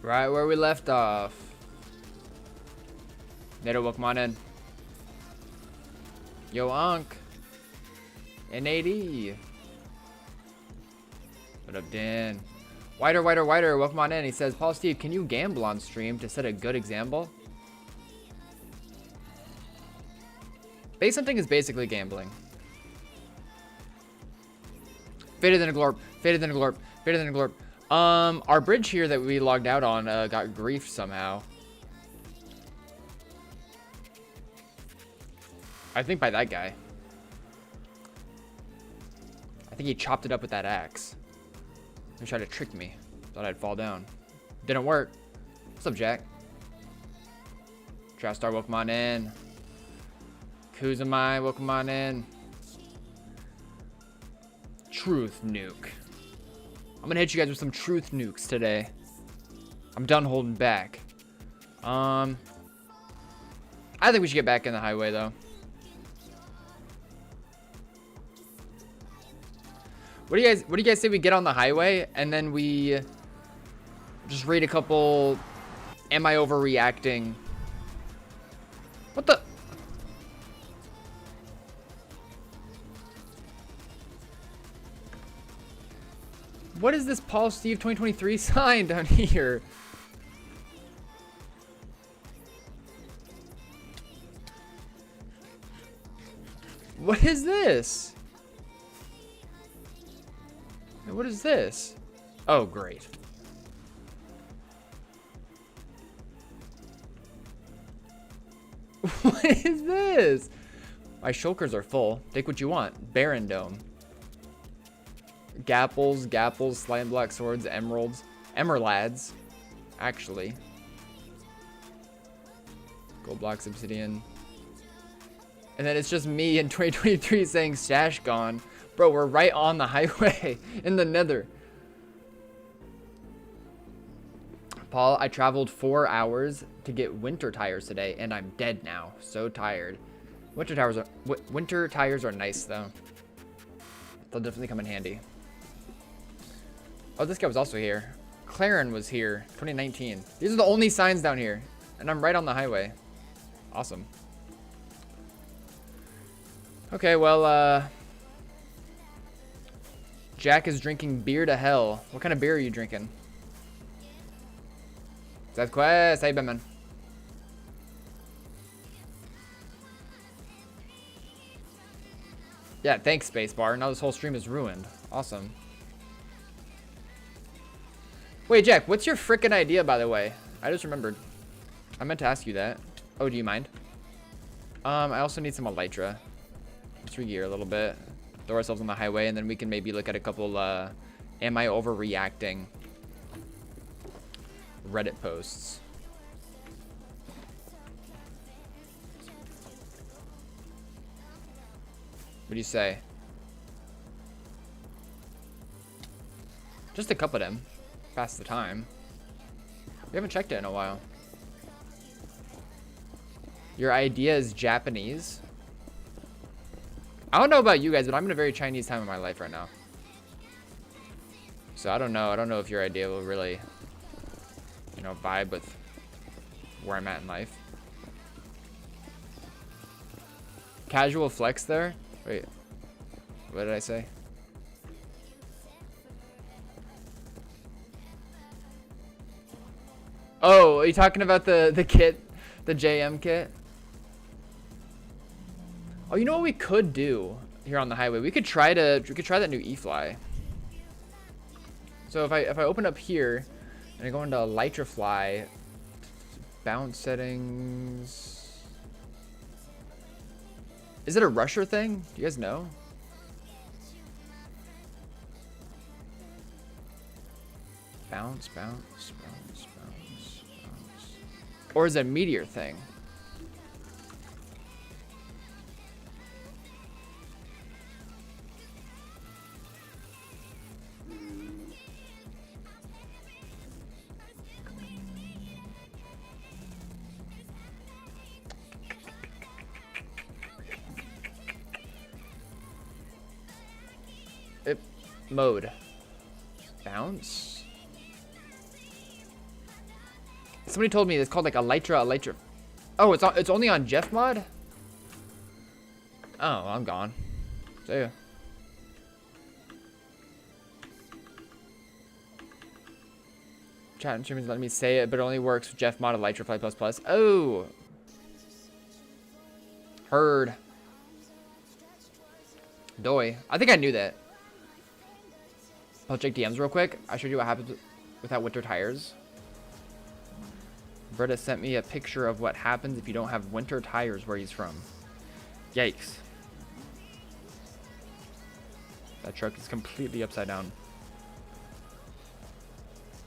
Right where we left off. Nato, welcome on in. Yo, Unc. NAD. What up, Dan? Whiter, welcome on in. He says, Paul Steve, can you gamble on stream to set a good example? Base hunting is basically gambling. Faded than a glorp, faded than a glorp, faded than a glorp. Our bridge here that we logged out on got griefed somehow. I think by that guy. I think he chopped it up with that axe. He tried to trick me. Thought I'd fall down. Didn't work. What's up, Jack? Trastar, welcome on in. Kuzumai, welcome on in. Truth nuke. I'm gonna hit you guys with some truth nukes today. I'm done holding back. I think we should get back in the highway though. What do you guys say we get on the highway and then we just read a couple am I overreacting? What the? What is this Paul Steve 2023 sign down here? What is this? What is this? Oh, great. What is this? My shulkers are full. Take what you want. Baron Dome. Gapples, slime black swords, emeralds. Emerlads, actually. Gold blocks, obsidian. And then it's just me in 2023 saying stash gone. Bro, we're right on the highway in the nether. Paul, I traveled 4 hours to get winter tires today, and I'm dead now. So tired. Winter tires are nice, though. They'll definitely come in handy. Oh, this guy was also here. Claren was here, 2019. These are the only signs down here, and I'm right on the highway. Awesome. Okay, well, Jack is drinking beer to hell. What kind of beer are you drinking? Seth Quest, how you been, man? Yeah, thanks, Spacebar. Now this whole stream is ruined. Awesome. Wait, Jack, what's your frickin' idea, by the way? I just remembered. I meant to ask you that. Oh, do you mind? I also need some elytra. Let's re-gear a little bit. Throw ourselves on the highway, and then we can maybe look at a couple, am I overreacting Reddit posts. What do you say? Just a couple of them. Pass the time. We haven't checked it in a while. Your idea is Japanese? I don't know about you guys, but I'm in a very Chinese time in my life right now. So I don't know. I don't know if your idea will really, you know, vibe with where I'm at in life. Casual flex there? Wait. What did I say? Oh, are you talking about the kit? The JM kit? Oh, you know what we could do here on the highway? We could try that new E-Fly. So if I open up here and I go into Elytra Fly, bounce settings. Is it a rusher thing? Do you guys know? Bounce. Or is it a meteor thing? Mode. Bounce. Somebody told me it's called like Elytra. Oh, it's only on Jeff mod? Oh, I'm gone. See ya. Chat and streamers letting me say it, but it only works with Jeff mod Elytra Fly Plus Plus. Oh. Heard. Doi. I think I knew that. I'll check DMs real quick. I showed you what happens without winter tires. Britta sent me a picture of what happens if you don't have winter tires where he's from. Yikes. That truck is completely upside down.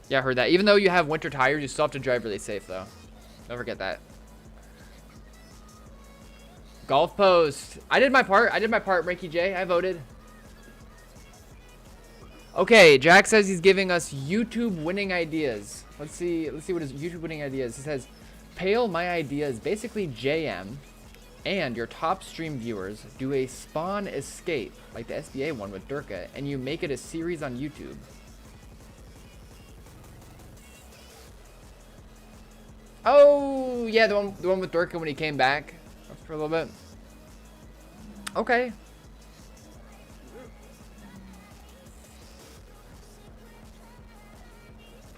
Yeah, I heard that. Even though you have winter tires, you still have to drive really safe, though. Don't forget that. Golf post. I did my part. Ranky J. I voted. Okay, Jack says he's giving us YouTube winning ideas. Let's see what his YouTube winning ideas. He says, Pale, my idea is basically JM and your top stream viewers do a spawn escape, like the SBA one with Durka, and you make it a series on YouTube. Oh, yeah, the one with Durka when he came back for a little bit. Okay.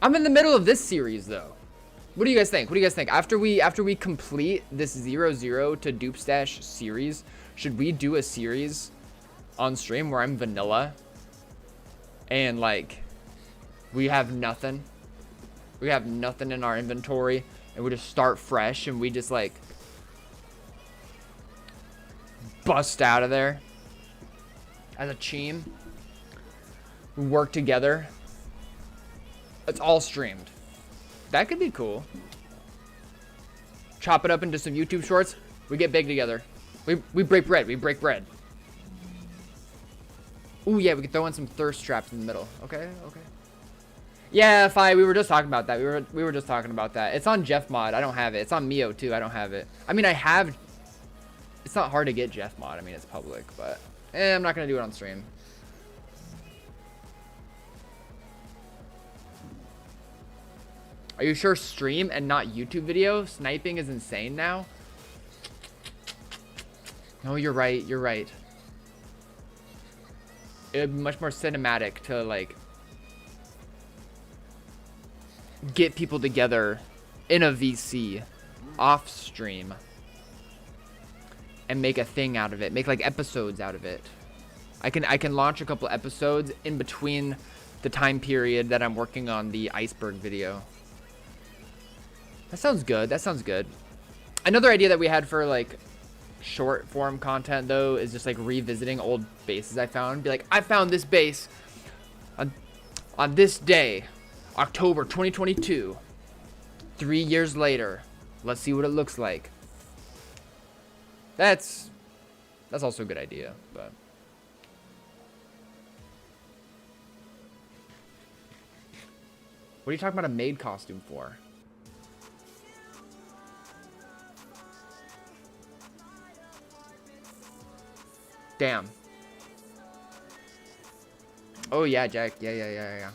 I'm in the middle of this series though. What do you guys think? After we complete this 0-0 to Dupe Stash series, should we do a series on stream where I'm vanilla and like we have nothing? We have nothing in our inventory and we just start fresh and we just like bust out of there as a team. We work together. It's all streamed. That could be cool. Chop it up into some YouTube shorts. We get big together. We break bread. Ooh, yeah, we could throw in some thirst traps in the middle. Okay. Yeah, Fi, we were just talking about that. We were just talking about that. It's on Jeff mod. I don't have it. It's on Mio too. I don't have it. I mean, I have. It's not hard to get Jeff mod. I mean, it's public, but I'm not gonna do it on stream. Are you sure stream and not YouTube video? Sniping is insane now. No, you're right. It would be much more cinematic to like get people together in a VC off stream and make a thing out of it. Make like episodes out of it. I can launch a couple episodes in between the time period that I'm working on the iceberg video. That sounds good. Another idea that we had for like short form content though is just like revisiting old bases I found. Be like, I found this base on this day, October 2022. 3 years later. Let's see what it looks like. That's also a good idea, but what are you talking about a maid costume for? Damn. Oh yeah, Jack. Yeah.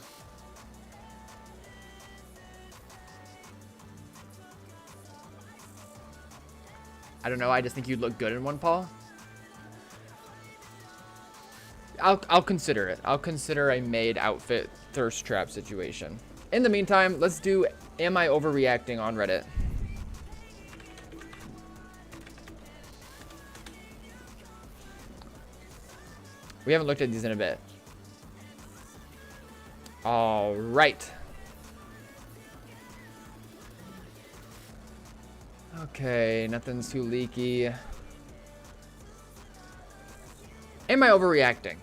I don't know. I just think you'd look good in one, Paul. I'll consider it. I'll consider a maid outfit thirst trap situation. In the meantime, let's do Am I Overreacting on Reddit. We haven't looked at these in a bit. All right. Okay, nothing's too leaky. Am I overreacting?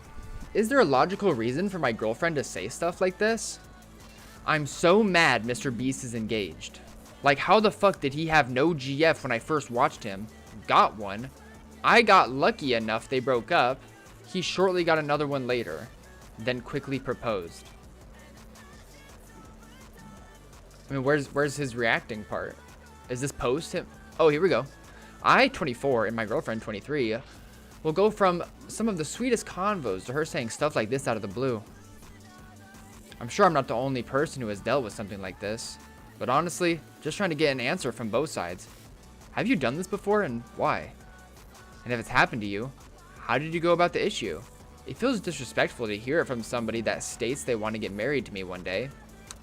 Is there a logical reason for my girlfriend to say stuff like this? I'm so mad Mr. Beast is engaged. Like, how the fuck did he have no GF when I first watched him? Got one. I got lucky enough they broke up. He shortly got another one later, then quickly proposed. I mean, where's his reacting part? Is this post him? Oh, here we go. I, 24, and my girlfriend, 23, will go from some of the sweetest convos to her saying stuff like this out of the blue. I'm sure I'm not the only person who has dealt with something like this, but honestly, Just trying to get an answer from both sides. Have you done this before, and why? And if it's happened to you, how did you go about the issue? It feels disrespectful to hear it from somebody that states they want to get married to me one day.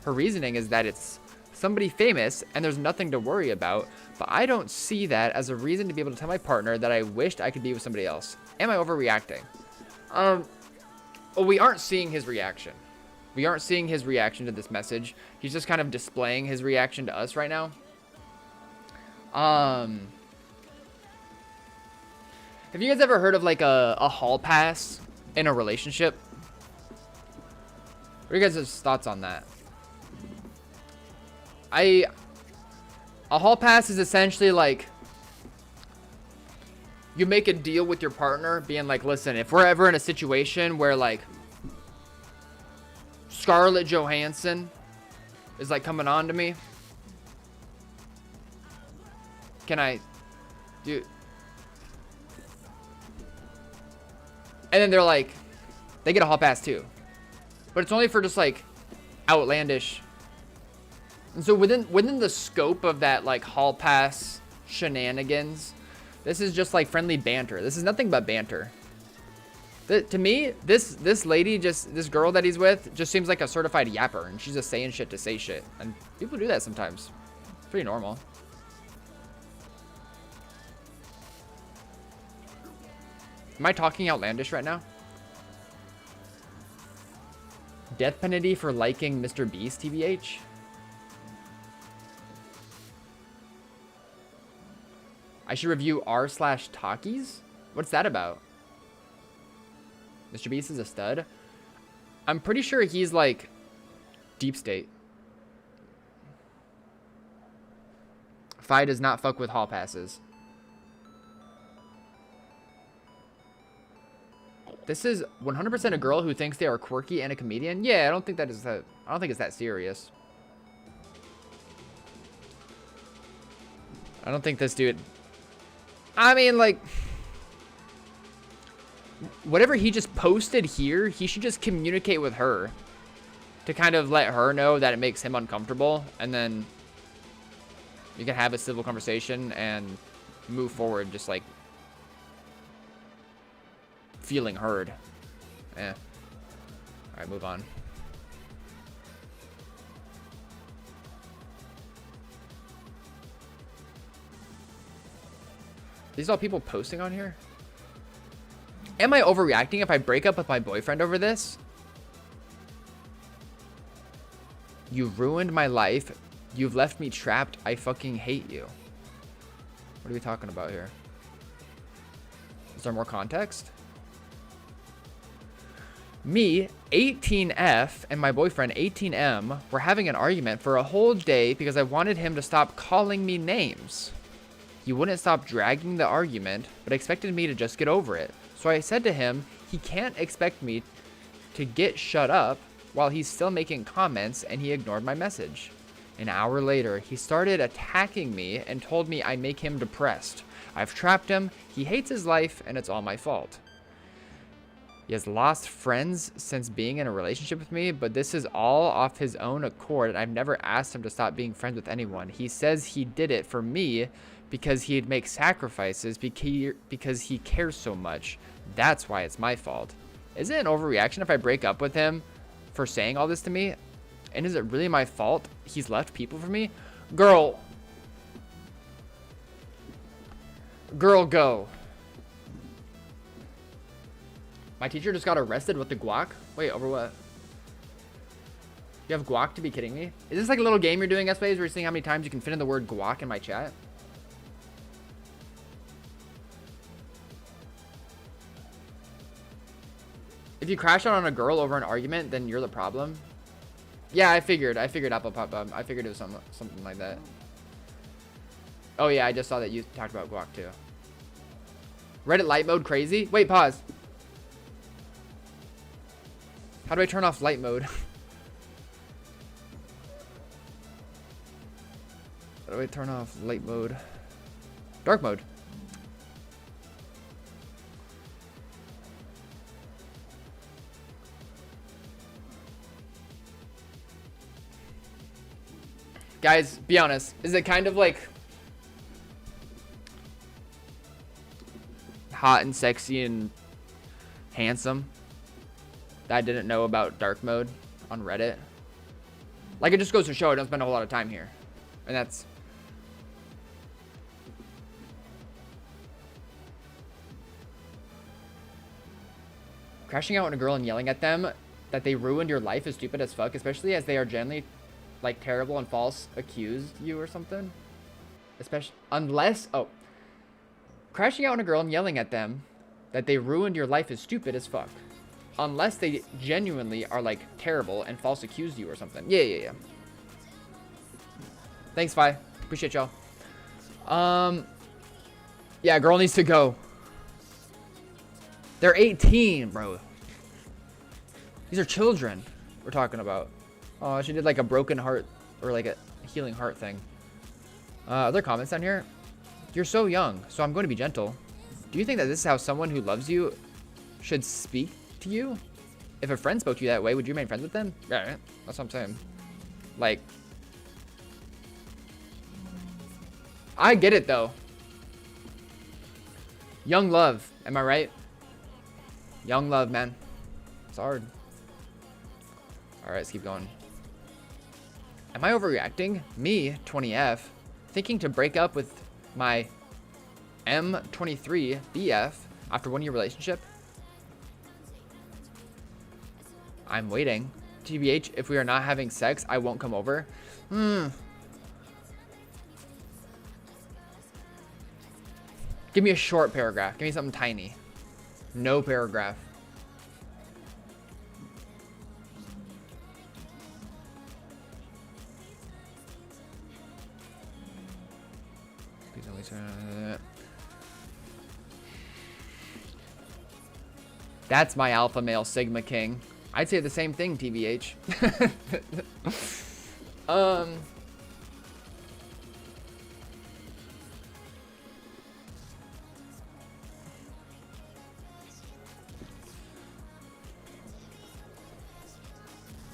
Her reasoning is that it's somebody famous and there's nothing to worry about, but I don't see that as a reason to be able to tell my partner that I wished I could be with somebody else. Am I overreacting? Well, we aren't seeing his reaction. We aren't seeing his reaction to this message. He's just kind of displaying his reaction to us right now. Have you guys ever heard of like a hall pass in a relationship? What are you guys' thoughts on that? A hall pass is essentially like you make a deal with your partner being like, listen, if we're ever in a situation where like Scarlett Johansson is like coming on to me, can I do? And then they're like, they get a hall pass too, but it's only for just like outlandish. And so within the scope of that like hall pass shenanigans, this is just like friendly banter. This is nothing but banter. To me, this lady, this girl that he's with, just seems like a certified yapper, and she's just saying shit to say shit. And people do that sometimes. It's pretty normal. Am I talking outlandish right now? Death penalty for liking Mr. Beast, TBH? I should review r/talkies? What's that about? Mr. Beast is a stud. I'm pretty sure he's like deep state. Fi does not fuck with hall passes. This is 100% a girl who thinks they are quirky and a comedian. Yeah, I don't think that is that. I don't think it's that serious. I don't think this dude. I mean, like, whatever he just posted here, he should just communicate with her to kind of let her know that it makes him uncomfortable, and then you can have a civil conversation and move forward, just like feeling heard. Yeah. All right, move on. These are all people posting on here? Am I overreacting if I break up with my boyfriend over this? You ruined my life. You've left me trapped. I fucking hate you. What are we talking about here? Is there more context? Me, 18F, and my boyfriend, 18M, were having an argument for a whole day because I wanted him to stop calling me names. He wouldn't stop dragging the argument, but expected me to just get over it. So I said to him, he can't expect me to get shut up while he's still making comments, and he ignored my message. An hour later, he started attacking me and told me I make him depressed. I've trapped him, he hates his life, and it's all my fault. He has lost friends since being in a relationship with me, but this is all off his own accord, and I've never asked him to stop being friends with anyone. He says he did it for me because he'd make sacrifices because he cares so much. That's why it's my fault. Is it an overreaction if I break up with him for saying all this to me? And is it really my fault he's left people for me? Girl, go. My teacher just got arrested with the guac. Wait, over what? You have guac, to be kidding me? Is this like a little game you're doing, Espace, where you're seeing how many times you can fit in the word guac in my chat? If you crash out on a girl over an argument, then you're the problem. Yeah, I figured Apple Pop Up. I figured it was something like that. Oh yeah, I just saw that you talked about guac too. Reddit light mode crazy? Wait, pause. How do I turn off light mode? How do I turn off light mode? Dark mode. Guys, be honest. Is it kind of like hot and sexy and handsome that I didn't know about dark mode on Reddit? Like, it just goes to show I don't spend a whole lot of time here. And that's... Crashing out on a girl and yelling at them that they ruined your life is stupid as fuck, especially as they are generally, like, terrible and false accused you or something. Especially... Unless... Oh. Crashing out on a girl and yelling at them that they ruined your life is stupid as fuck. Unless they genuinely are, like, terrible and false accused you or something. Yeah. Thanks, Vi. Appreciate y'all. Yeah, girl needs to go. They're 18, bro. These are children we're talking about. Oh, she did, like, a broken heart or, like, a healing heart thing. Other comments down here. You're so young, so I'm going to be gentle. Do you think that this is how someone who loves you should speak to you? If a friend spoke to you that way, would you remain friends with them? Yeah, that's what I'm saying. Like, I get it though. Young love, am I right? Young love, man. It's hard. All right, let's keep going. Am I overreacting? Me, 20F, thinking to break up with my M23 BF after 1 year relationship? I'm waiting. TBH, if we are not having sex, I won't come over. Give me a short paragraph. Give me something tiny. No paragraph. Please only turn. That's my alpha male Sigma King. I'd say the same thing, TBH.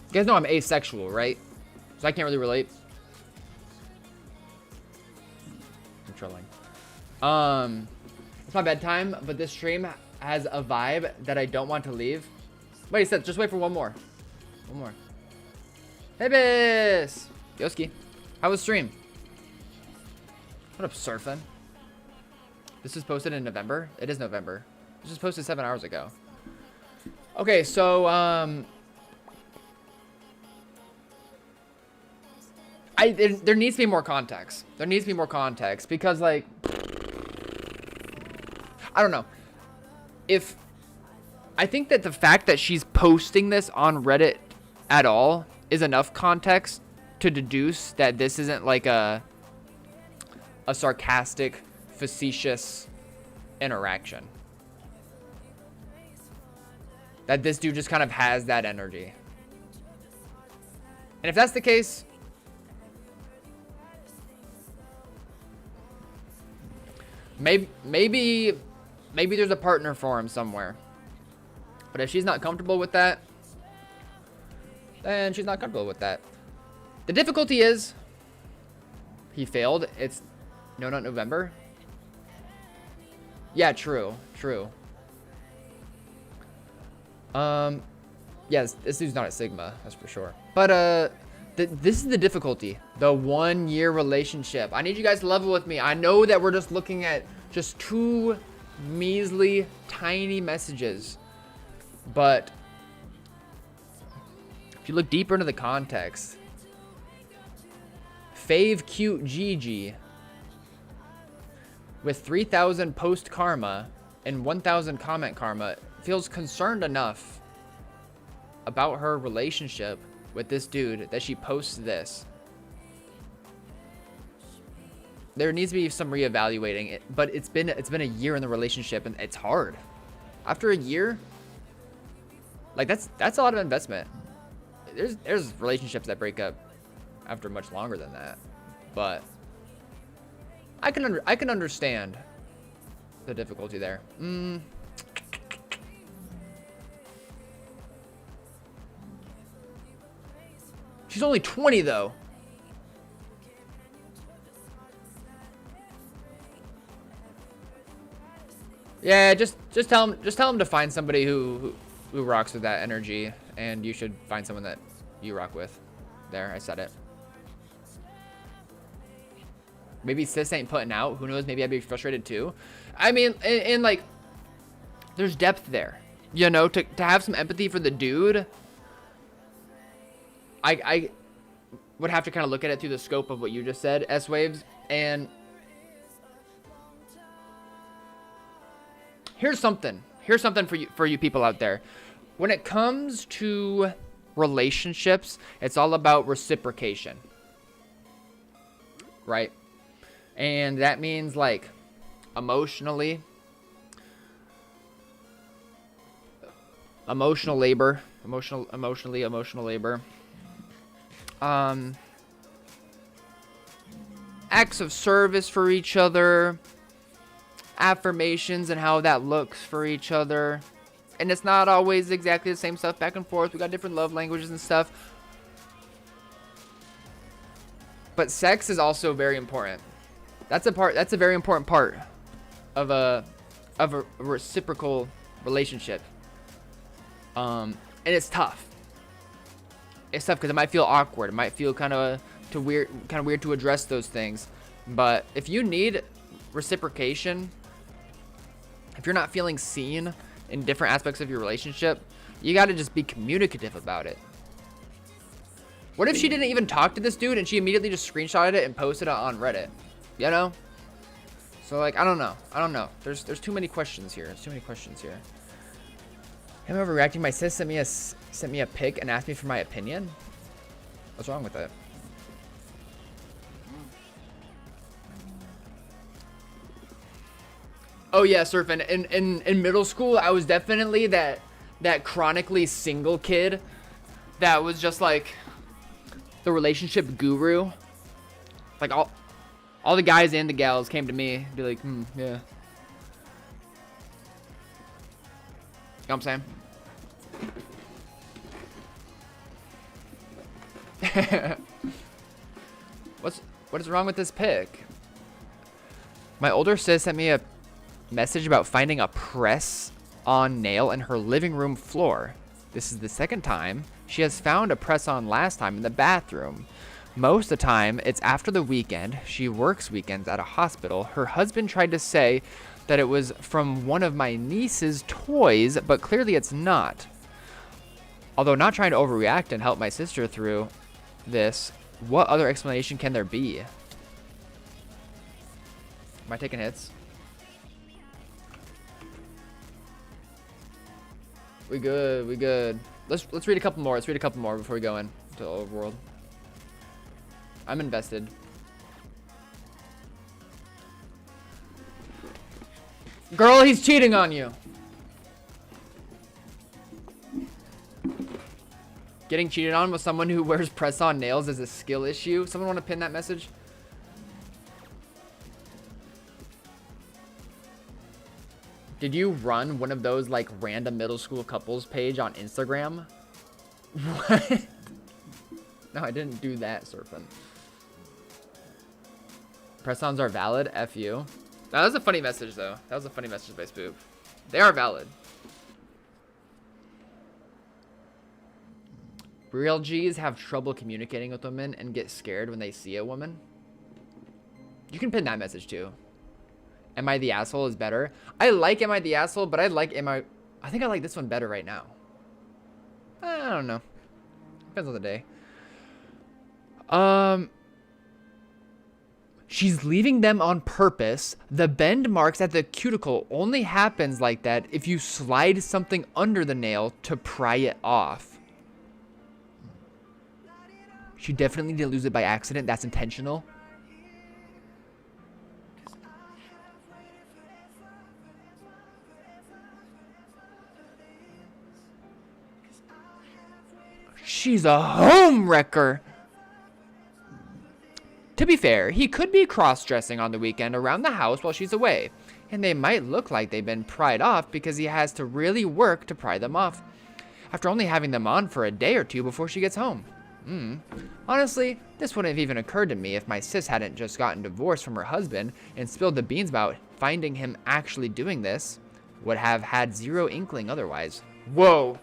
You guys know I'm asexual, right? So I can't really relate. I'm trolling. It's my bedtime, but this stream has a vibe that I don't want to leave. Wait, Seth, just wait for one more. One more. Hey, Bis! Yoski. How was stream? What up, surfing? This was posted in November? It is November. This was posted 7 hours ago. Okay, so, there needs to be more context. There needs to be more context because, like, I don't know. I think that the fact that she's posting this on Reddit at all is enough context to deduce that this isn't like a sarcastic, facetious interaction. That this dude just kind of has that energy. And if that's the case, maybe there's a partner for him somewhere. But if she's not comfortable with that, then she's not comfortable with that. The difficulty is, he failed. It's not November. Yeah, true. Yes, this dude's not at Sigma, that's for sure. But this is the difficulty. The 1 year relationship. I need you guys to level with me. I know that we're just looking at just 2 measly, tiny messages. But if you look deeper into the context, Fave Cute Gigi with 3,000 post karma and 1,000 comment karma feels concerned enough about her relationship with this dude that she posts this. There needs to be some reevaluating it, but it's been a year in the relationship and it's hard. After a year, like that's a lot of investment. There's relationships that break up after much longer than that, but I can understand the difficulty there. She's only 20 though. Yeah, just tell him to find somebody who rocks with that energy, and you should find someone that you rock with. There, I said it. Maybe sis ain't putting out. Who knows? Maybe I'd be frustrated too. I mean, in like, there's depth there. You know, to have some empathy for the dude. I would have to kind of look at it through the scope of what you just said, S-Waves. And here's something for you people out there. When it comes to relationships, it's all about reciprocation, right? And that means like emotional labor. Acts of service for each other, affirmations and how that looks for each other. And it's not always exactly the same stuff back and forth. We got different love languages and stuff. But sex is also very important. That's a very important part of a reciprocal relationship. And it's tough. It's tough because it might feel awkward. It might feel kind of weird to address those things. But if you need reciprocation, if you're not feeling seen in different aspects of your relationship, you got to just be communicative about it. What if she didn't even talk to this dude and she immediately just screenshotted it and posted it on Reddit? You know? So like, I don't know. There's too many questions here. Him overreacting. My sis sent me a pic and asked me for my opinion. What's wrong with that? Oh yeah, Surfing. In middle school, I was definitely that chronically single kid that was just like the relationship guru. Like all the guys and the gals came to me, be like, yeah. You know what I'm saying? What is wrong with this pic? My older sis sent me a message about finding a press-on nail in her living room floor. This is the second time she has found a press-on, last time in the bathroom. Most of the time, it's after the weekend. She works weekends at a hospital. Her husband tried to say that it was from one of my niece's toys, but clearly it's not. Although not trying to overreact and help my sister through this, what other explanation can there be? Am I taking hits? We good. Let's read a couple more. Let's read a couple more before we go in to the overworld. I'm invested. Girl, he's cheating on you. Getting cheated on with someone who wears press-on nails is a skill issue. Someone want to pin that message? Did you run one of those like random middle school couples page on Instagram? What? No, I didn't do that, Surfing. Press-ons are valid. F you. That was a funny message, though. That was a funny message by Spoop. They are valid. Real G's have trouble communicating with women and get scared when they see a woman. You can pin that message, too. Am I the asshole is better. I like Am I the asshole, but I think I like this one better right now. I don't know. Depends on the day. She's leaving them on purpose. The bend marks at the cuticle only happens like that if you slide something under the nail to pry it off. She definitely didn't lose it by accident. That's intentional. She's a home wrecker. To be fair, he could be cross-dressing on the weekend around the house while she's away, and they might look like they've been pried off because he has to really work to pry them off after only having them on for a day or two before she gets home. Honestly, this wouldn't have even occurred to me if my sis hadn't just gotten divorced from her husband and spilled the beans about finding him actually doing this. would have had zero inkling otherwise. Whoa.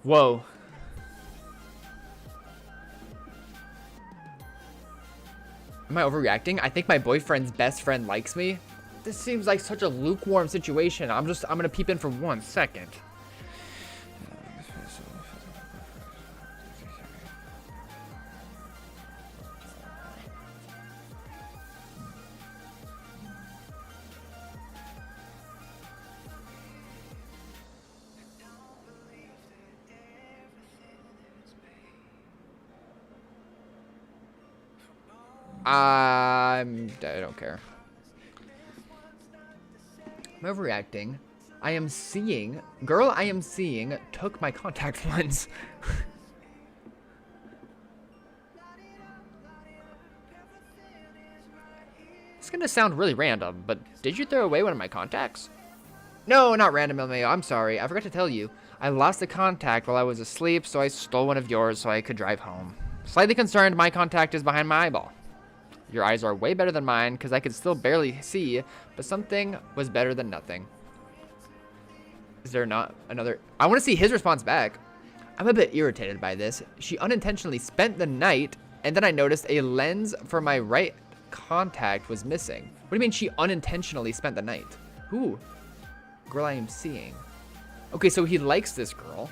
Whoa. Am I overreacting? I think my boyfriend's best friend likes me. This seems like such a lukewarm situation. I'm gonna peep in for 1 second. I don't care. I'm overreacting. I am seeing, girl, I am seeing took my contact lens. It's gonna sound really random, but did you throw away one of my contacts? No, not random, LMAO. I'm sorry. I forgot to tell you. I lost the contact while I was asleep, so I stole one of yours so I could drive home. Slightly concerned, my contact is behind my eyeball. Your eyes are way better than mine because I could still barely see, but something was better than nothing. Is there not another? I want to see his response back. I'm a bit irritated by this. She unintentionally spent the night, and then I noticed a lens for my right contact was missing. What do you mean she unintentionally spent the night? Who? Girl I am seeing. Okay, so he likes this girl,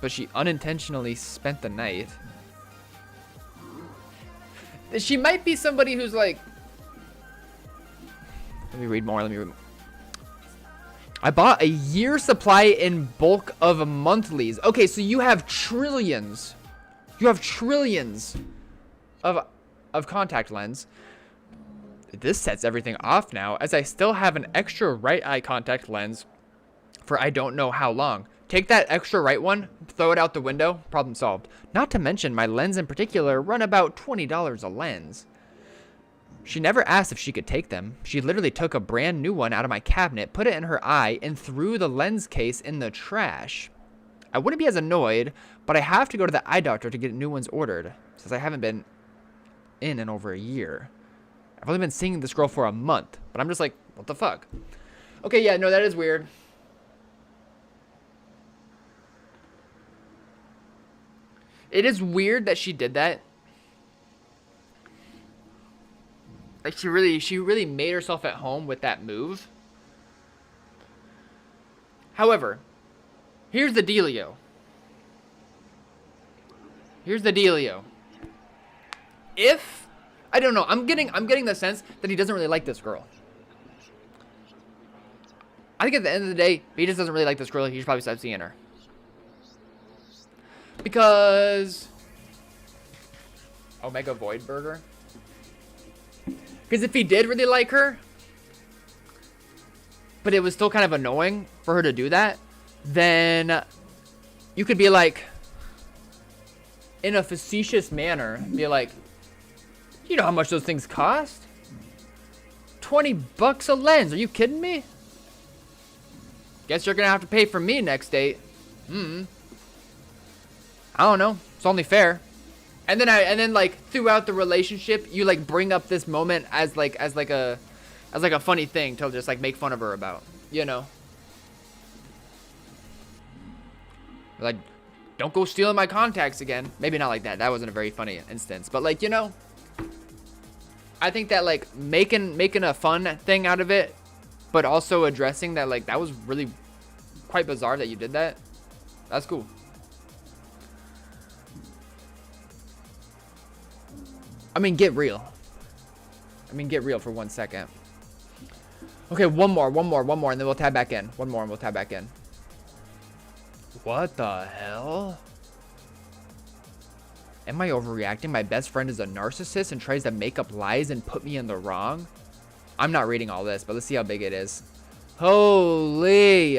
but she unintentionally spent the night. She might be somebody who's like, let me read more. I bought a year supply in bulk of monthlies. Okay, so you have trillions. You have trillions of contact lens. This sets everything off now, as I still have an extra right eye contact lens for I don't know how long. Take that extra right one, throw it out the window, problem solved. Not to mention my lens in particular run about $20 a lens. She never asked if she could take them. She literally took a brand new one out of my cabinet, put it in her eye, and threw the lens case in the trash. I wouldn't be as annoyed, but I have to go to the eye doctor to get new ones ordered, since I haven't been in over a year. I've only been seeing this girl for a month, but I'm just like, what the fuck? Okay, yeah, no, that is weird. It is weird that she did that. Like she really made herself at home with that move. However, here's the dealio. If I don't know, I'm getting the sense that he doesn't really like this girl. I think at the end of the day, he just doesn't really like this girl. He should probably stop seeing her. Because Omega Void Burger. Because if he did really like her, but it was still kind of annoying for her to do that, then you could be like, in a facetious manner, be like, you know how much those things cost? $20 a lens. Are you kidding me? Guess you're gonna have to pay for me next date. I don't know. It's only fair. And then like throughout the relationship, you like bring up this moment as like a funny thing to just like make fun of her about, you know. Like, don't go stealing my contacts again. Maybe not like that. That wasn't a very funny instance, but like, you know, I think that like making a fun thing out of it, but also addressing that like that was really quite bizarre that you did that. That's cool. I mean, get real. Get real for 1 second. Okay, one more, and then we'll tab back in. One more, and we'll tab back in. What the hell? Am I overreacting? My best friend is a narcissist and tries to make up lies and put me in the wrong? I'm not reading all this, but let's see how big it is. Holy.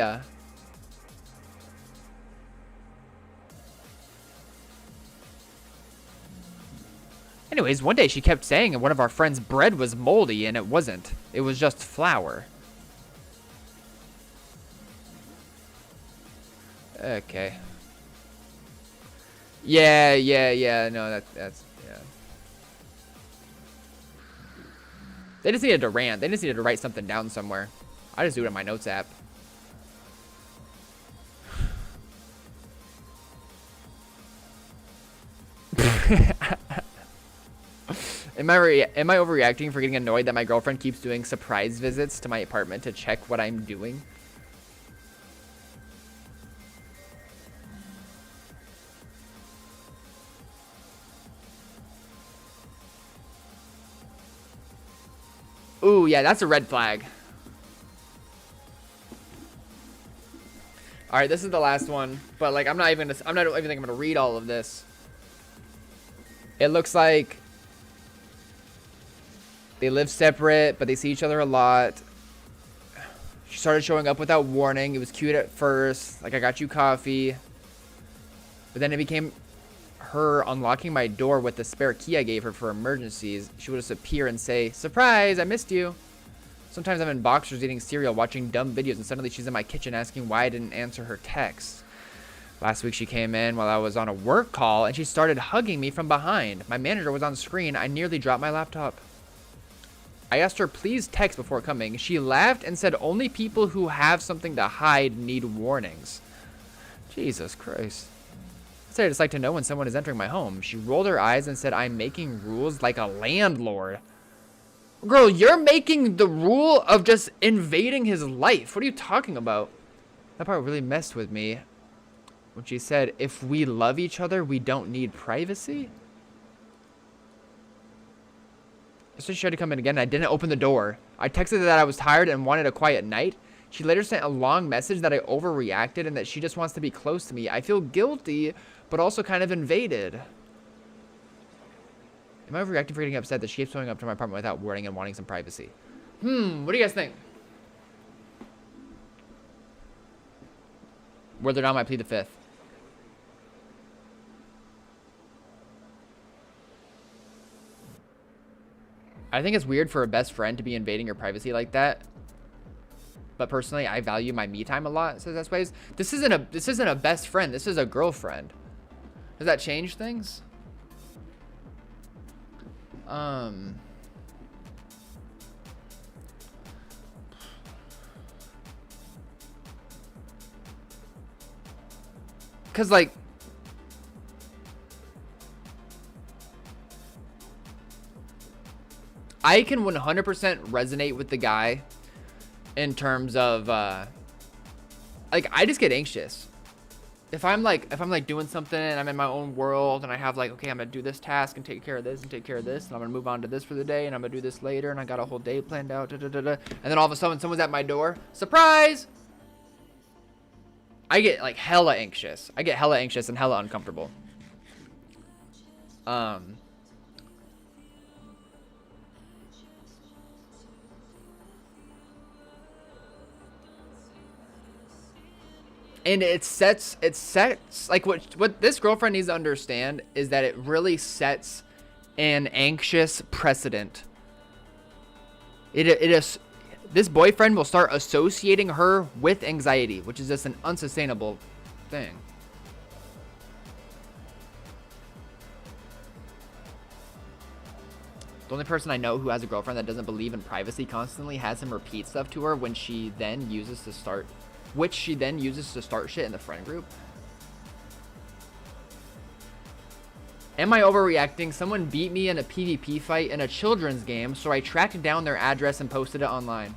Anyways, one day she kept saying one of our friends' bread was moldy, and it wasn't. It was just flour. Okay. Yeah, no, that's, yeah. They just needed to rant. They just needed to write something down somewhere. I just do it in my notes app. Am I overreacting for getting annoyed that my girlfriend keeps doing surprise visits to my apartment to check what I'm doing? Ooh, yeah, that's a red flag. All right, this is the last one, but like I'm not even think I'm gonna read all of this. It looks like they live separate, but they see each other a lot. She started showing up without warning. It was cute at first, like I got you coffee, but then it became her unlocking my door with the spare key I gave her for emergencies. She would just appear and say, "Surprise, I missed you." Sometimes I'm in boxers eating cereal, watching dumb videos, and suddenly she's in my kitchen asking why I didn't answer her text. Last week she came in while I was on a work call, and she started hugging me from behind. My manager was on screen. I nearly dropped my laptop. I asked her, please text before coming. She laughed and said only people who have something to hide need warnings. Jesus Christ. I said I just like to know when someone is entering my home. She rolled her eyes and said, I'm making rules like a landlord. Girl, you're making the rule of just invading his life. What are you talking about? That part really messed with me. When she said, if we love each other, we don't need privacy. So she tried to come in again, and I didn't open the door. I texted her that I was tired and wanted a quiet night. She later sent a long message that I overreacted and that she just wants to be close to me. I feel guilty, but also kind of invaded. Am I overreacting for getting upset that she keeps showing up to my apartment without warning and wanting some privacy? What do you guys think? Whether or not I plead the fifth. I think it's weird for a best friend to be invading your privacy like that. But personally, I value my me time a lot, so that's why this isn't a best friend, this is a girlfriend. Does that change things? Cause like I can 100% resonate with the guy in terms of like I just get anxious if I'm like doing something and I'm in my own world and I have like, okay, I'm gonna do this task and take care of this and take care of this and I'm gonna move on to this for the day and I'm gonna do this later and I got a whole day planned out, and then all of a sudden someone's at my door, surprise. I get like hella anxious. I get hella anxious and hella uncomfortable. And it sets like what this girlfriend needs to understand is that it really sets an anxious precedent. It is, this boyfriend will start associating her with anxiety, which is just an unsustainable thing. The only person I know who has a girlfriend that doesn't believe in privacy constantly has him repeat stuff to her when she then uses to start shit in the friend group. Am I overreacting? Someone beat me in a PvP fight in a children's game, so I tracked down their address and posted it online.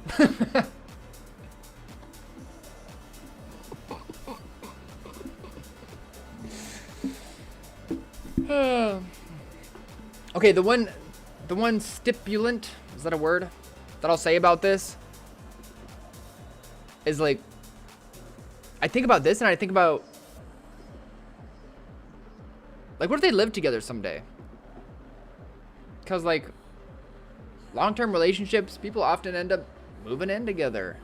Okay, the one stipulant, is that a word, that I'll say about this is like, I think about this and I think about like, what if they live together someday? Because like long-term relationships, people often end up moving in together.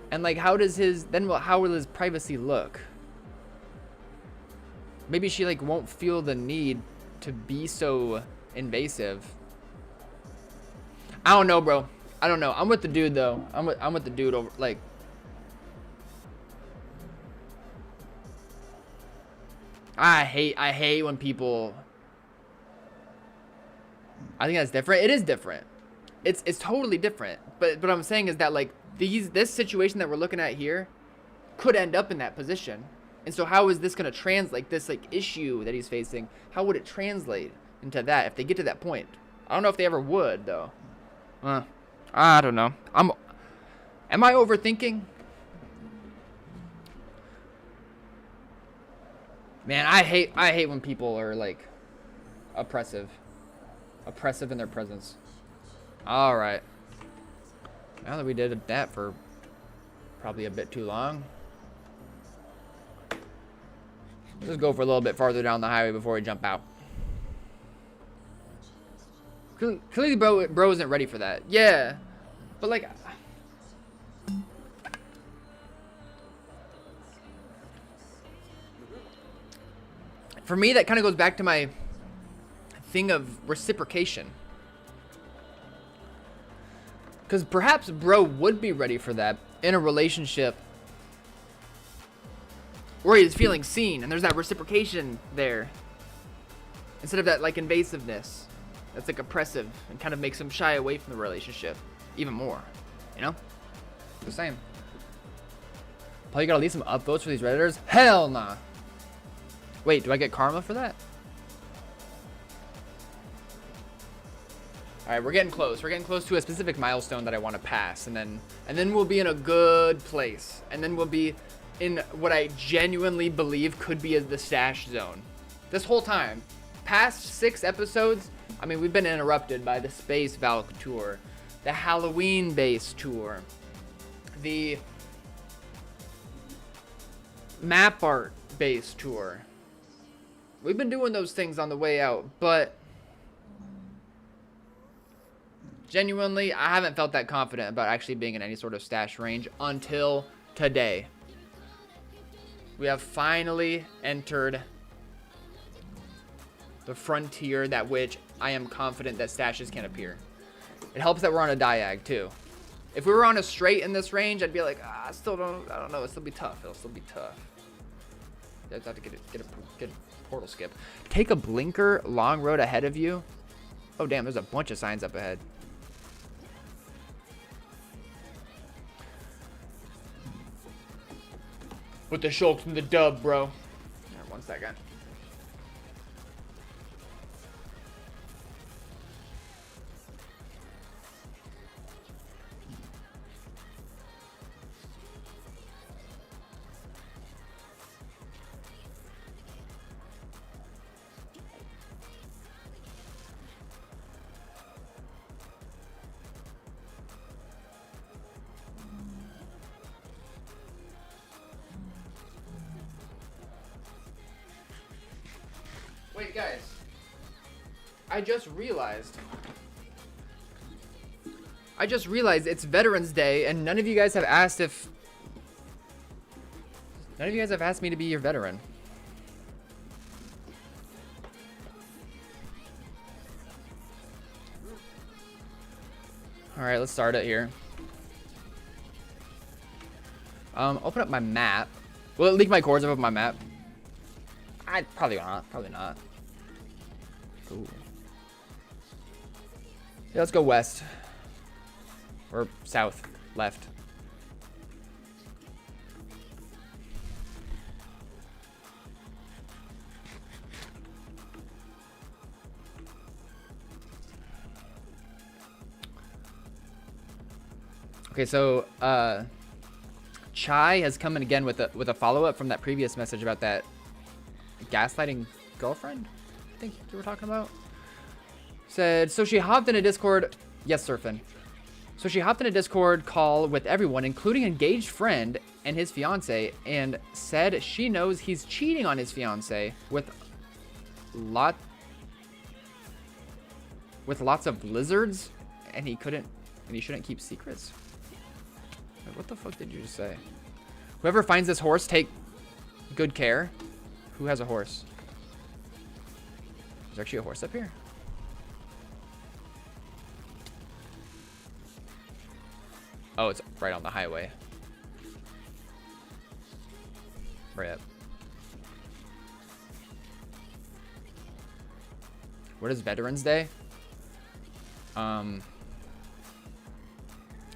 And like, how will his privacy look? Maybe she like won't feel the need to be so invasive. I don't know, bro. I don't know. I'm with the dude though. I'm with the dude over like. I hate when people. I think that's different. It is different. It's totally different. But what I'm saying is that like this situation that we're looking at here could end up in that position. And so how is this going to translate, this like issue that he's facing? How would it translate into that if they get to that point? I don't know if they ever would though. I don't know. Am I overthinking? Man, I hate when people are like oppressive in their presence. All right. Now that we did that for probably a bit too long, let's go for a little bit farther down the highway before we jump out. Clearly, bro isn't ready for that. Yeah, but like, for me, that kind of goes back to my thing of reciprocation. Because perhaps bro would be ready for that in a relationship where he's feeling seen and there's that reciprocation there. Instead of that like invasiveness that's like oppressive and kind of makes him shy away from the relationship even more. You know? Just saying. Paul, you gotta leave some upvotes for these Redditors? Hell nah. Wait, do I get karma for that? All right, we're getting close. We're getting close to a specific milestone that I want to pass, and then we'll be in a good place, and then we'll be in what I genuinely believe could be the stash zone. This whole time, past 6 episodes, I mean, we've been interrupted by the Space Valk tour, the Halloween base tour, the map art base tour. We've been doing those things on the way out, but genuinely, I haven't felt that confident about actually being in any sort of stash range until today. We have finally entered the frontier that which I am confident that stashes can appear. It helps that we're on a diag too. If we were on a straight in this range, I'd be like, I don't know. It'll still be tough. I'd have to get a portal skip. Take a blinker, long road ahead of you. Oh damn, there's a bunch of signs up ahead. With the shulk from the dub, bro. All right, 1 second. Wait, guys. I just realized it's Veterans Day, and none of you guys have asked me to be your veteran. All right, let's start it here. Open up my map. Will it leak my coordinates of my map? Probably not. Cool. Yeah, let's go west. Or south. Left. Okay, so Chai has come in again with a follow-up from that previous message about that gaslighting girlfriend, I think you were talking about. Said, so she hopped in a Discord. Yes, surfing. So she hopped in a Discord call with everyone, including engaged friend and his fiance, and said she knows he's cheating on his fiance with lots of lizards, and he shouldn't keep secrets. Like, what the fuck did you just say? Whoever finds this horse, take good care. Who has a horse? Is there actually a horse up here? Oh, it's right on the highway. Right up. What is Veterans Day?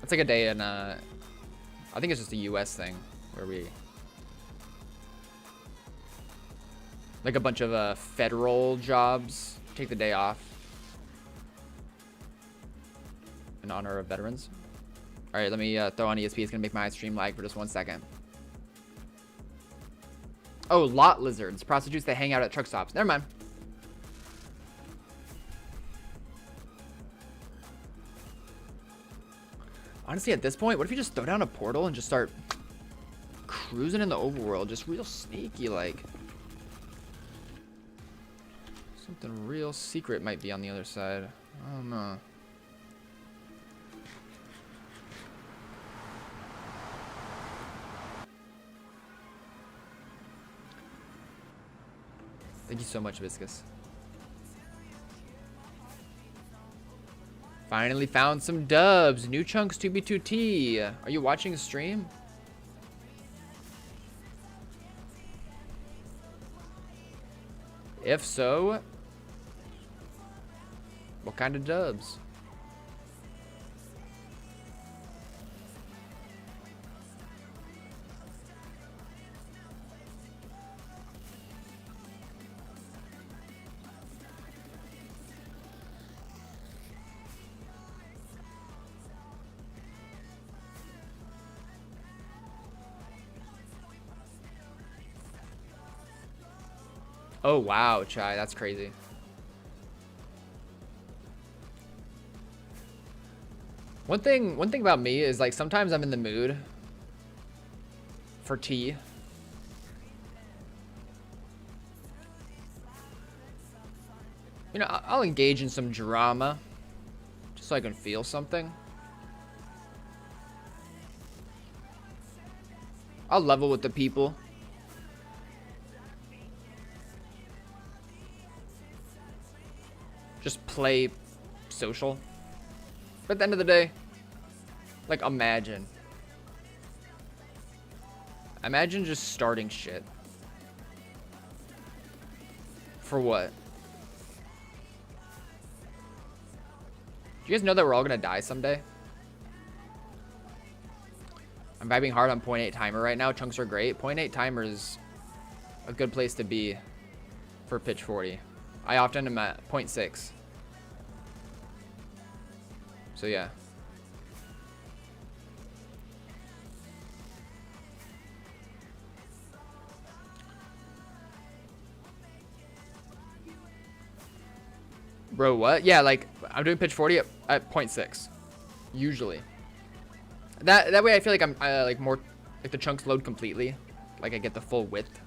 It's like a day in, I think it's just a US thing where we, like a bunch of federal jobs take the day off in honor of veterans. All right, let me throw on ESP. It's gonna make my stream lag for just 1 second. Oh, lot lizards, prostitutes that hang out at truck stops. Never mind. Honestly, at this point, what if you just throw down a portal and just start cruising in the overworld, just real sneaky like? Something real secret might be on the other side. I don't know. Thank you so much, Viscous. Finally found some dubs. New chunks 2B2T. Are you watching a stream? If so, what kind of dubs? Oh wow, Chai, that's crazy. One thing about me is like sometimes I'm in the mood for tea. You know, I'll engage in some drama just so I can feel something. I'll level with the people. Just play social. But at the end of the day, like imagine just starting shit. For what? Do you guys know that we're all gonna die someday? I'm vibing hard on 0.8 timer right now. Chunks are great. 0.8 timer is a good place to be for pitch 40. I often am at 0.6. So yeah. Bro, what? Yeah, like I'm doing pitch 40 at 0.6. Usually. That way I feel like I'm like more like the chunks load completely. Like I get the full width.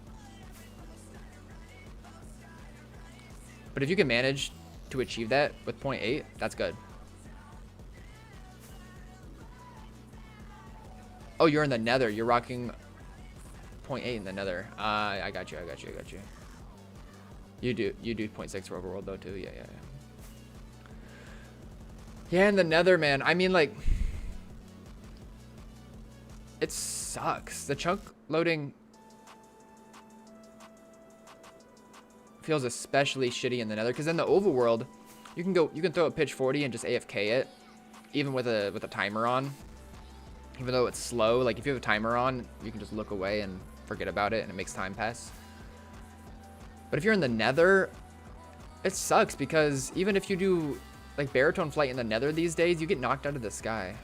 But if you can manage to achieve that with 0.8, that's good. Oh, you're in the nether. You're rocking 0.8 in the nether. I got you. You do 0.6 for overworld though too. Yeah. Yeah, in the nether, man. I mean, like, it sucks. The chunk loading feels especially shitty in the nether, because in the overworld you can throw a pitch 40 and just AFK it, even with a timer on. Even though it's slow, like if you have a timer on, you can just look away and forget about it and it makes time pass. But if you're in the nether, it sucks, because even if you do like baritone flight in the nether these days, you get knocked out of the sky.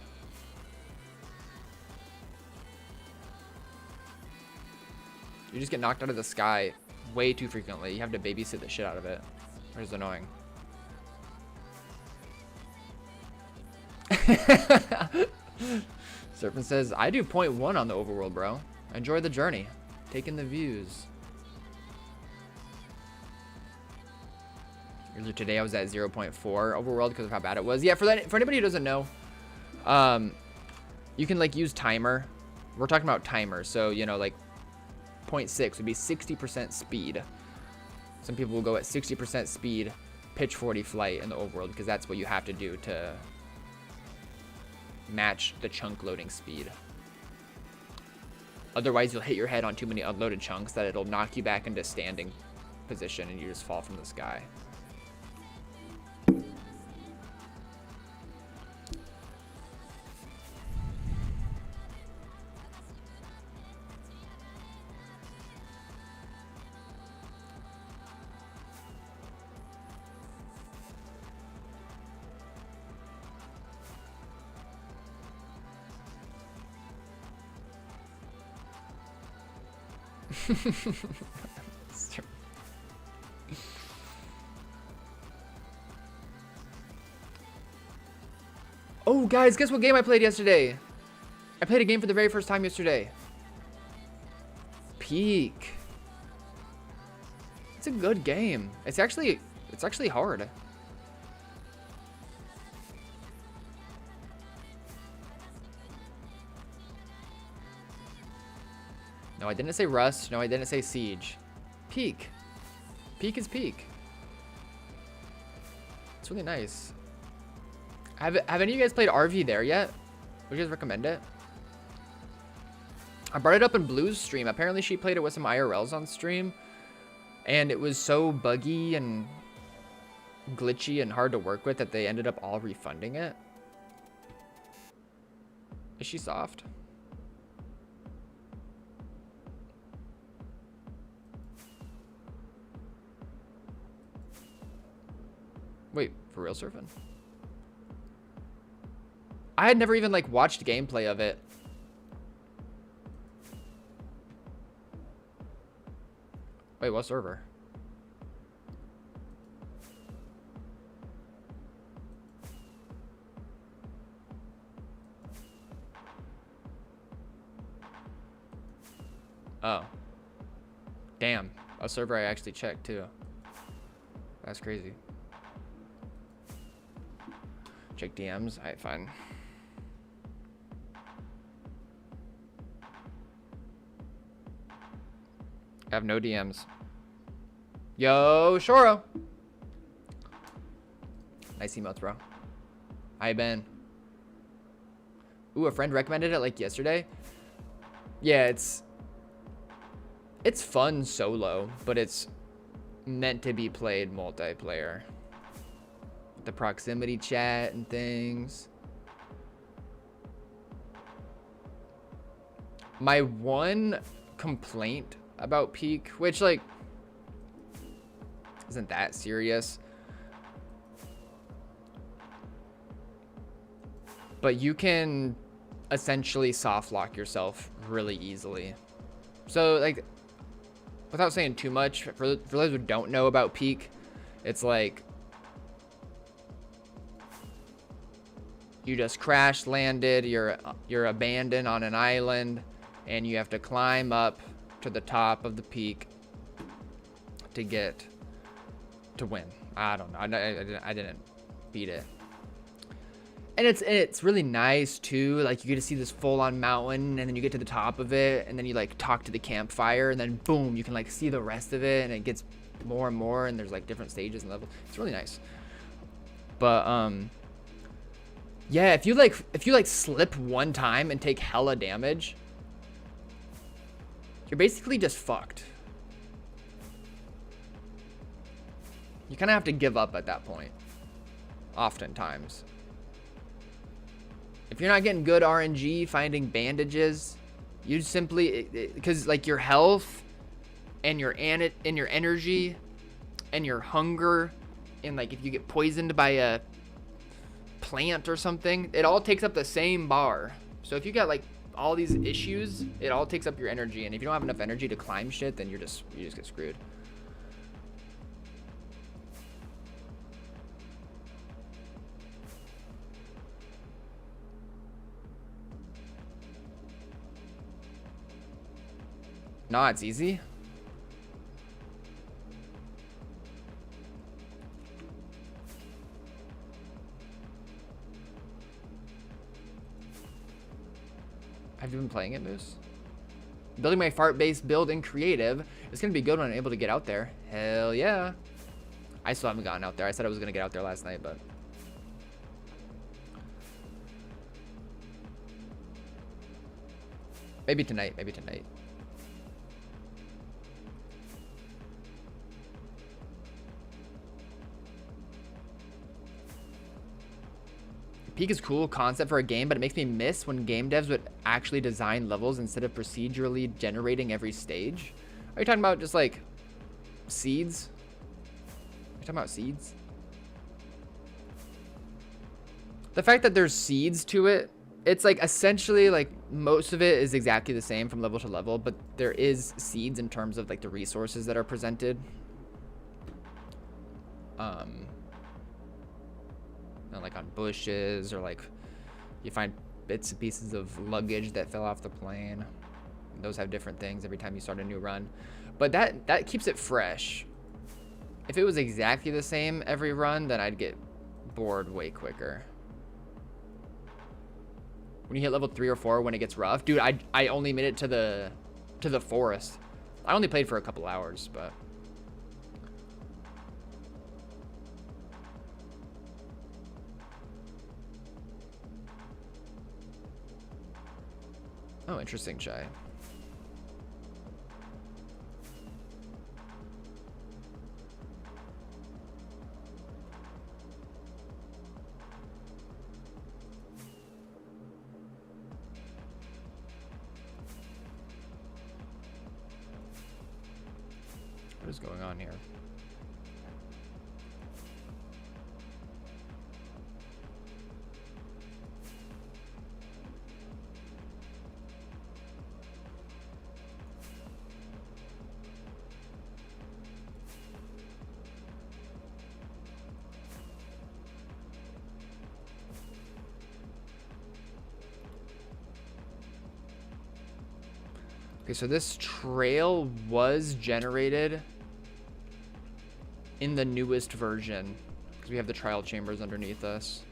You just get knocked out of the sky way too frequently. You have to babysit the shit out of it. Which is annoying. Serpent says, I do 0.1 on the overworld, bro. Enjoy the journey. Take in the views. Earlier today I was at 0.4 overworld because of how bad it was. Yeah, for anybody who doesn't know, you can like use timer. We're talking about timer, so you know, like 0.6 would be 60% speed. Some people will go at 60% speed, pitch 40 flight in the overworld, because that's what you have to do to match the chunk loading speed. Otherwise, you'll hit your head on too many unloaded chunks that it'll knock you back into standing position and you just fall from the sky. It's true. Oh, guys, guess what game I played yesterday? I played a game for the very first time yesterday. Peak. It's a good game. It's actually hard. No, I didn't say Rust. No, I didn't say Siege. Peak. Peak is Peak. It's really nice. Have any of you guys played RV there yet? Would you guys recommend it? I brought it up in Blue's stream. Apparently she played it with some IRLs on stream. And it was so buggy and glitchy and hard to work with that they ended up all refunding it. Is she soft? Wait, for real surfing? I had never even like watched gameplay of it. Wait, what server? Oh. Damn. A server I actually checked too. That's crazy. Check DMs. Alright, fine. I have no DMs. Yo, Shoro. Nice emotes, bro. Hi, Ben. Ooh, a friend recommended it like yesterday. Yeah, it's fun solo, but it's meant to be played multiplayer. The proximity chat and things. My one complaint about Peak, which like isn't that serious, but you can essentially soft lock yourself really easily. So like, without saying too much, for those who don't know about Peak, it's like you just crash landed, you're abandoned on an island, and you have to climb up to the top of the peak to get to win. I don't know. I didn't beat it. And it's really nice too. Like you get to see this full-on mountain, and then you get to the top of it, and then you like talk to the campfire, and then boom, you can like see the rest of it, and it gets more and more, and there's like different stages and levels. It's really nice. But yeah, if you like slip one time and take hella damage, you're basically just fucked. You kind of have to give up at that point. Oftentimes. If you're not getting good RNG, finding bandages, you simply, because like your health and your energy and your hunger, and like if you get poisoned by a plant or something, it all takes up the same bar. So if you got like all these issues, it all takes up your energy, and if you don't have enough energy to climb shit, then you just get screwed. No, it's easy. Have you been playing it, Moose? Building my fart-based build in creative. It's gonna be good when I'm able to get out there. Hell yeah. I still haven't gotten out there. I said I was gonna get out there last night, but maybe tonight. Maybe tonight. Peak is cool concept for a game, but it makes me miss when game devs would actually design levels instead of procedurally generating every stage. Are you talking about just like seeds? Are you talking about seeds? The fact that there's seeds to it It's like essentially like most of it is exactly the same from level to level, but there is seeds in terms of like the resources that are presented. And like on bushes, or like you find bits and pieces of luggage that fell off the plane. Those have different things every time you start a new run, but that keeps it fresh. If it was exactly the same every run, then I'd get bored way quicker. When you hit level 3 or 4, when it gets rough, dude, I only made it to the forest. I only played for a couple hours, but oh, interesting, Chai. What is going on here? Okay, so this trail was generated in the newest version because we have the trial chambers underneath us.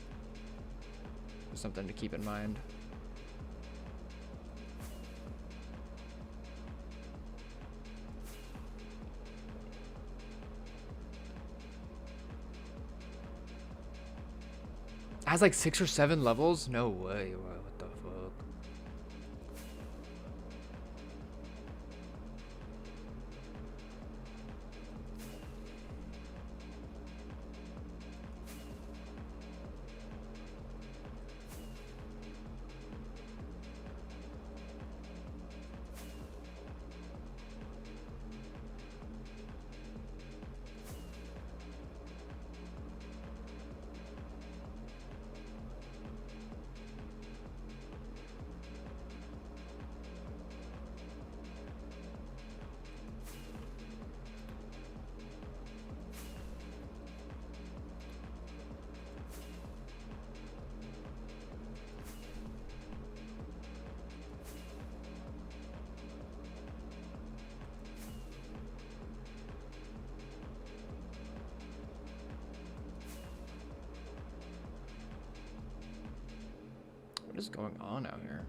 Just something to keep in mind. It has like 6 or 7 levels? No way. What the fuck? What is going on out here?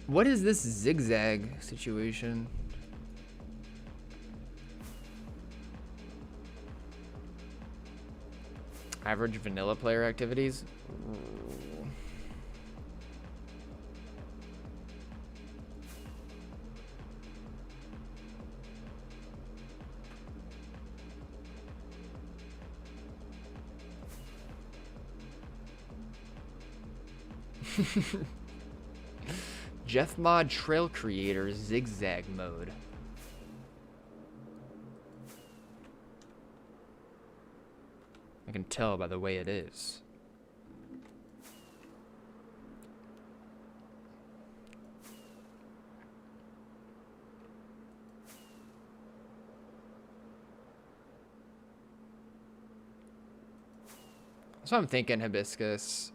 What is this zigzag situation? Average vanilla player activities? Jeff Mod Trail Creator Zigzag Mode. I can tell by the way it is. So I'm thinking Hibiscus.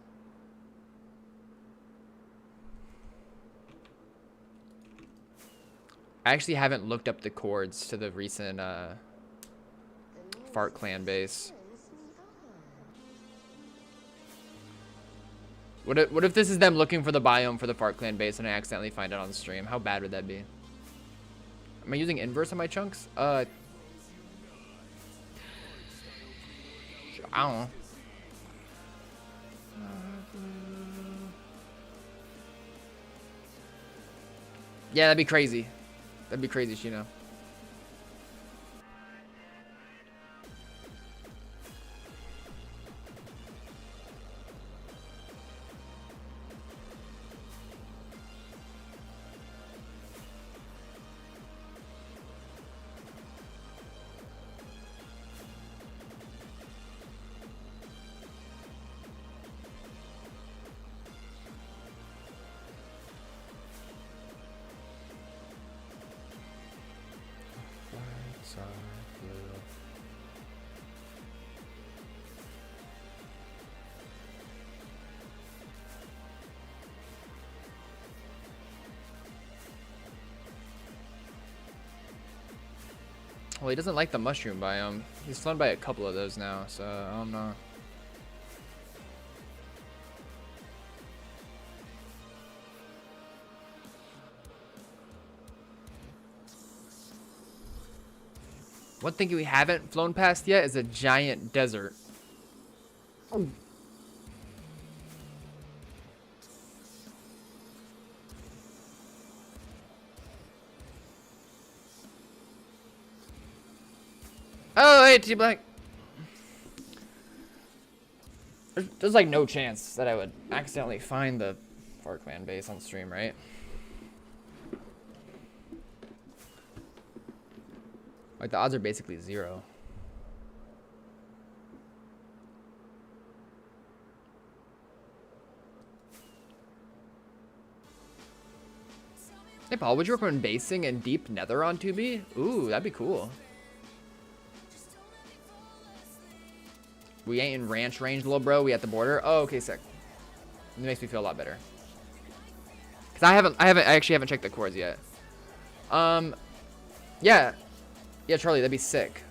I actually haven't looked up the chords to the recent Fart Clan base. What if this is them looking for the biome for the Fart Clan base and I accidentally find it on stream? How bad would that be? Am I using inverse on my chunks? I don't know. Yeah, that'd be crazy. That'd be crazy, Shino. Well, he doesn't like the mushroom biome. He's flown by a couple of those now, so I don't know. One thing we haven't flown past yet is a giant desert. Oh, hey, T-Black. There's like no chance that I would accidentally find the Far Clan base on stream, right? Like, the odds are basically 0. Hey, Paul, would you recommend basing in deep nether on 2B? Ooh, that'd be cool. We ain't in ranch range, little bro. We at the border. Oh, okay, sick. It makes me feel a lot better. Cause I actually haven't checked the cores yet. Yeah, Charlie, that'd be sick.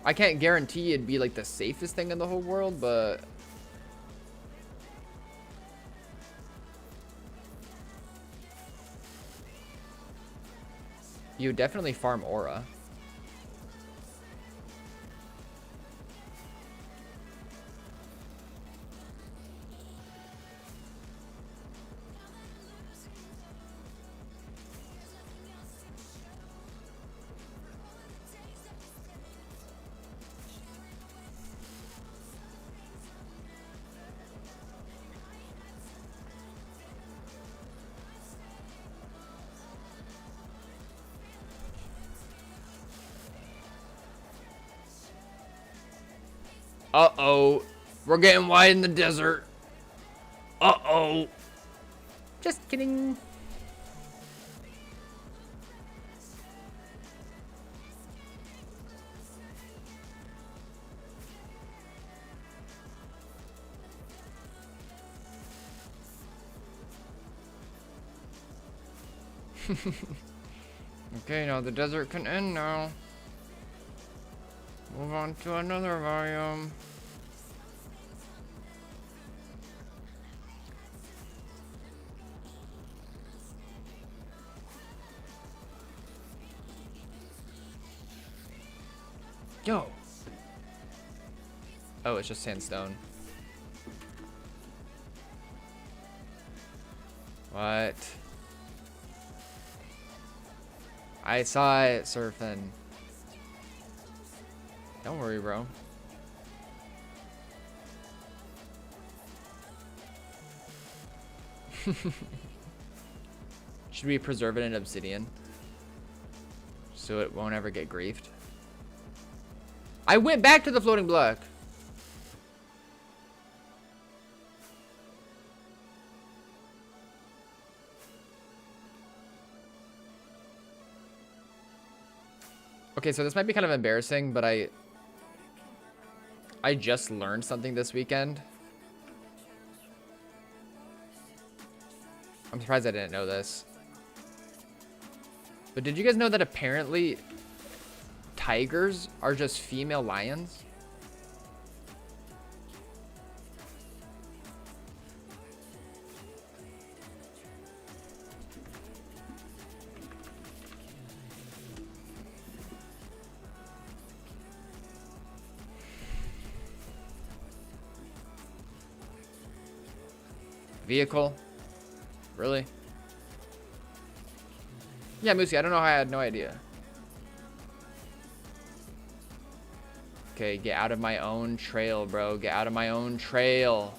I can't guarantee it'd be like the safest thing in the whole world, but you would definitely farm aura. Uh-oh. We're getting wide in the desert. Uh-oh. Just kidding. Okay, now the desert can end now. Move on to another biome. Yo. Oh, it's just sandstone. What? I saw it surfing. Don't worry, bro. Should we preserve it in obsidian? So it won't ever get griefed? I went back to the floating block. Okay, so this might be kind of embarrassing, but I just learned something this weekend. I'm surprised I didn't know this. But did you guys know that apparently tigers are just female lions? Vehicle? Really? Yeah, Moosey, I don't know how I had no idea. Okay, get out of my own trail, bro. Get out of my own trail.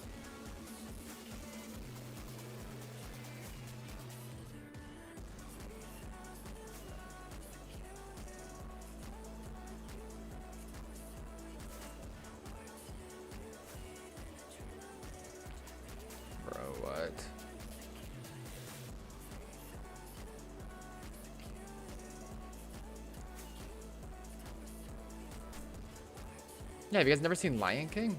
Bro, what? Yeah, have you guys never seen Lion King?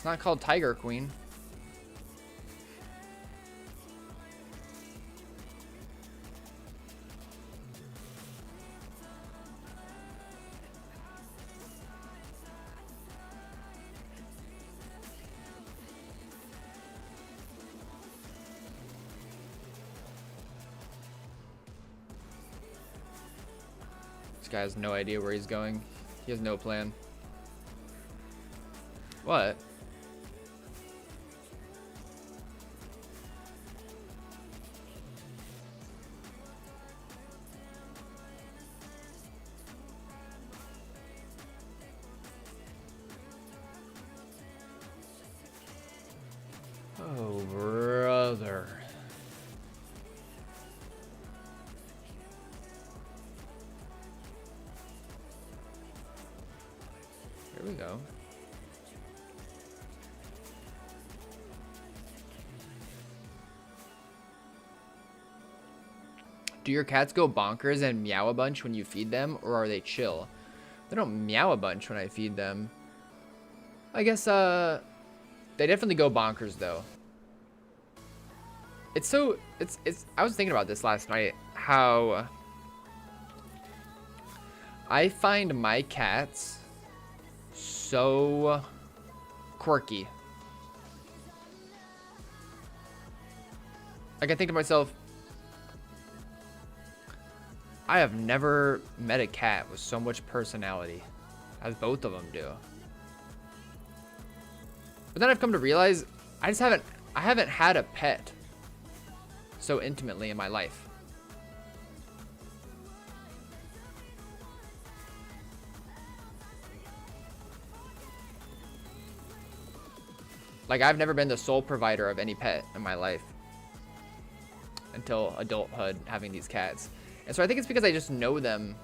It's not called Tiger Queen. This guy has no idea where he's going. He has no plan. What? Oh, brother. Here we go. Do your cats go bonkers and meow a bunch when you feed them, or are they chill? They don't meow a bunch when I feed them. I guess, they definitely go bonkers, though. It's so, I was thinking about this last night, how I find my cats so quirky. Like, I think to myself, I have never met a cat with so much personality as both of them do. But then I've come to realize I haven't had a pet so intimately in my life. Like, I've never been the sole provider of any pet in my life until adulthood, having these cats. And so I think it's because I just know them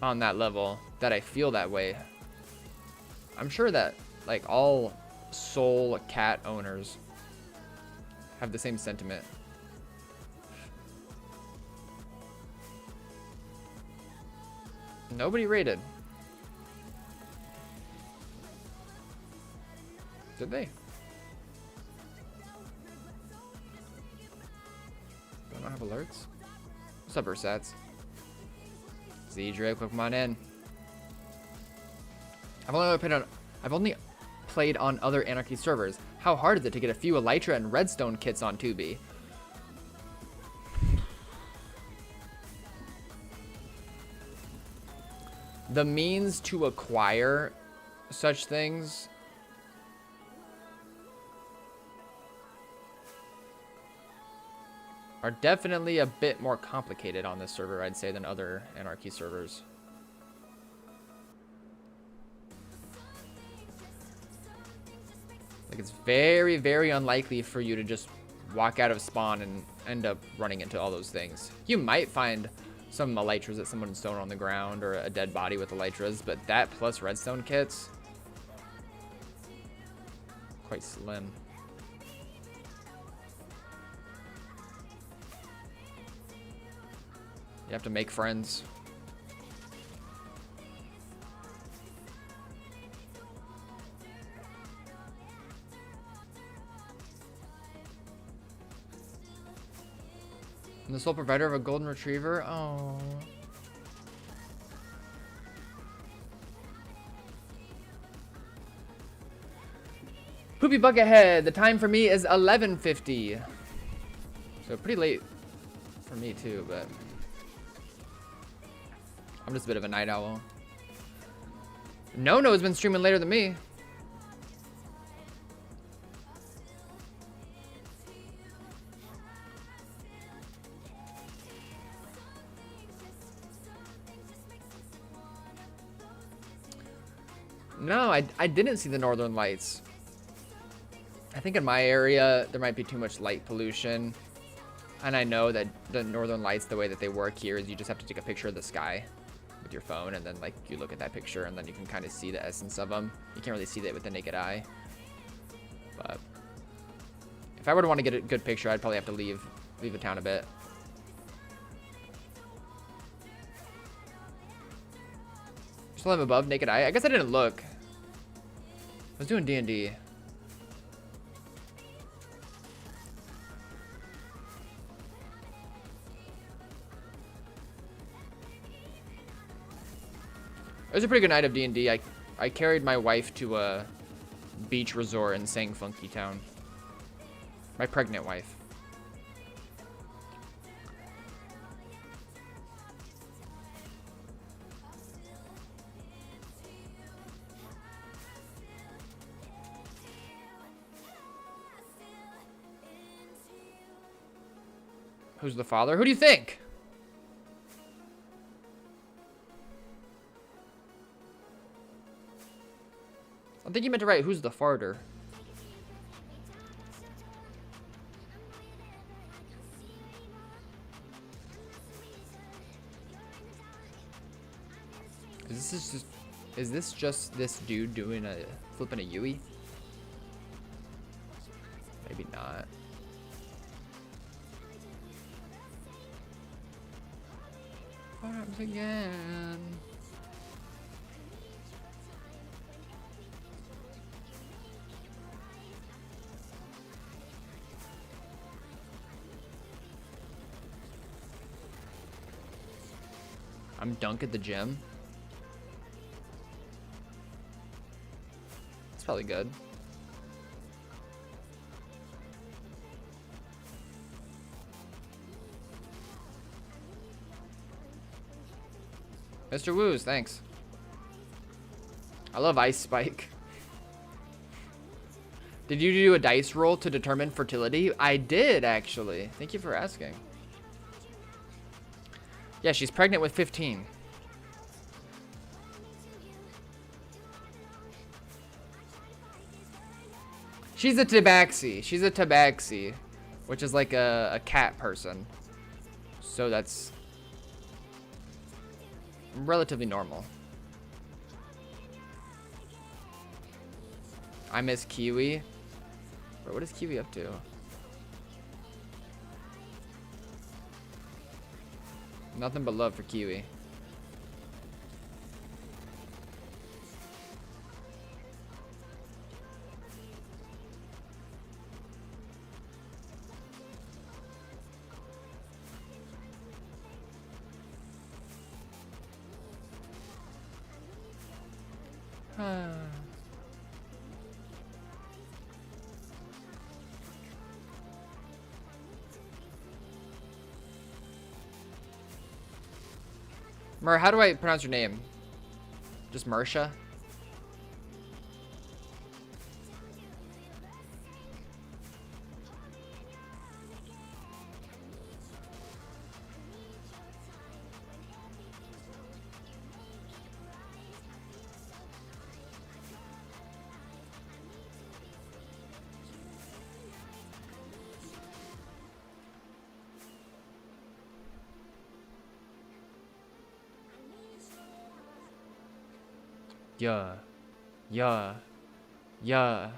on that level that I feel that way. I'm sure that, like, all sole cat owners have the same sentiment. Nobody rated. Did they? Do I not have alerts? What's up, Ursats? Z-Drake, come on in. I've only played on other Anarchy servers. How hard is it to get a few Elytra and Redstone kits on Tubi? The means to acquire such things are definitely a bit more complicated on this server, I'd say, than other Anarchy servers. Like, it's very, very unlikely for you to just walk out of spawn and end up running into all those things. You might find some Elytras that someone's thrown on the ground, or a dead body with Elytras, but that plus Redstone kits, quite slim. You have to make friends. I'm the sole provider of a golden retriever. Oh. Poopy Buckethead. The time for me is 11:50. So pretty late for me too, but I'm just a bit of a night owl. No-No's been streaming later than me. No, I didn't see the Northern Lights. I think in my area, there might be too much light pollution. And I know that the Northern Lights, the way that they work here is you just have to take a picture of the sky with your phone, and then, like, you look at that picture, and then you can kind of see the essence of them. You can't really see that with the naked eye. But if I were to want to get a good picture, I'd probably have to leave the town a bit. Still have above naked eye. I guess I didn't look. was doing D&D. It was a pretty good night of D&D. I carried my wife to a beach resort and sang Funky Town. My pregnant wife. Who's the father? Who do you think? I think you meant to write, who's the farter? Is this just this dude doing a flipping a Yui? Maybe not. Arms again. I'm dunk at the gym. It's probably good. Mr. Woos, thanks. I love Ice Spike. Did you do a dice roll to determine fertility? I did, actually. Thank you for asking. Yeah, she's pregnant with 15. She's a tabaxi. She's a tabaxi, which is like a cat person. So that's relatively normal. I miss Kiwi. Bro, what is Kiwi up to? Nothing but love for Kiwi. Mer, how do I pronounce your name? Just Mersha? Yeah. Yeah. Yeah.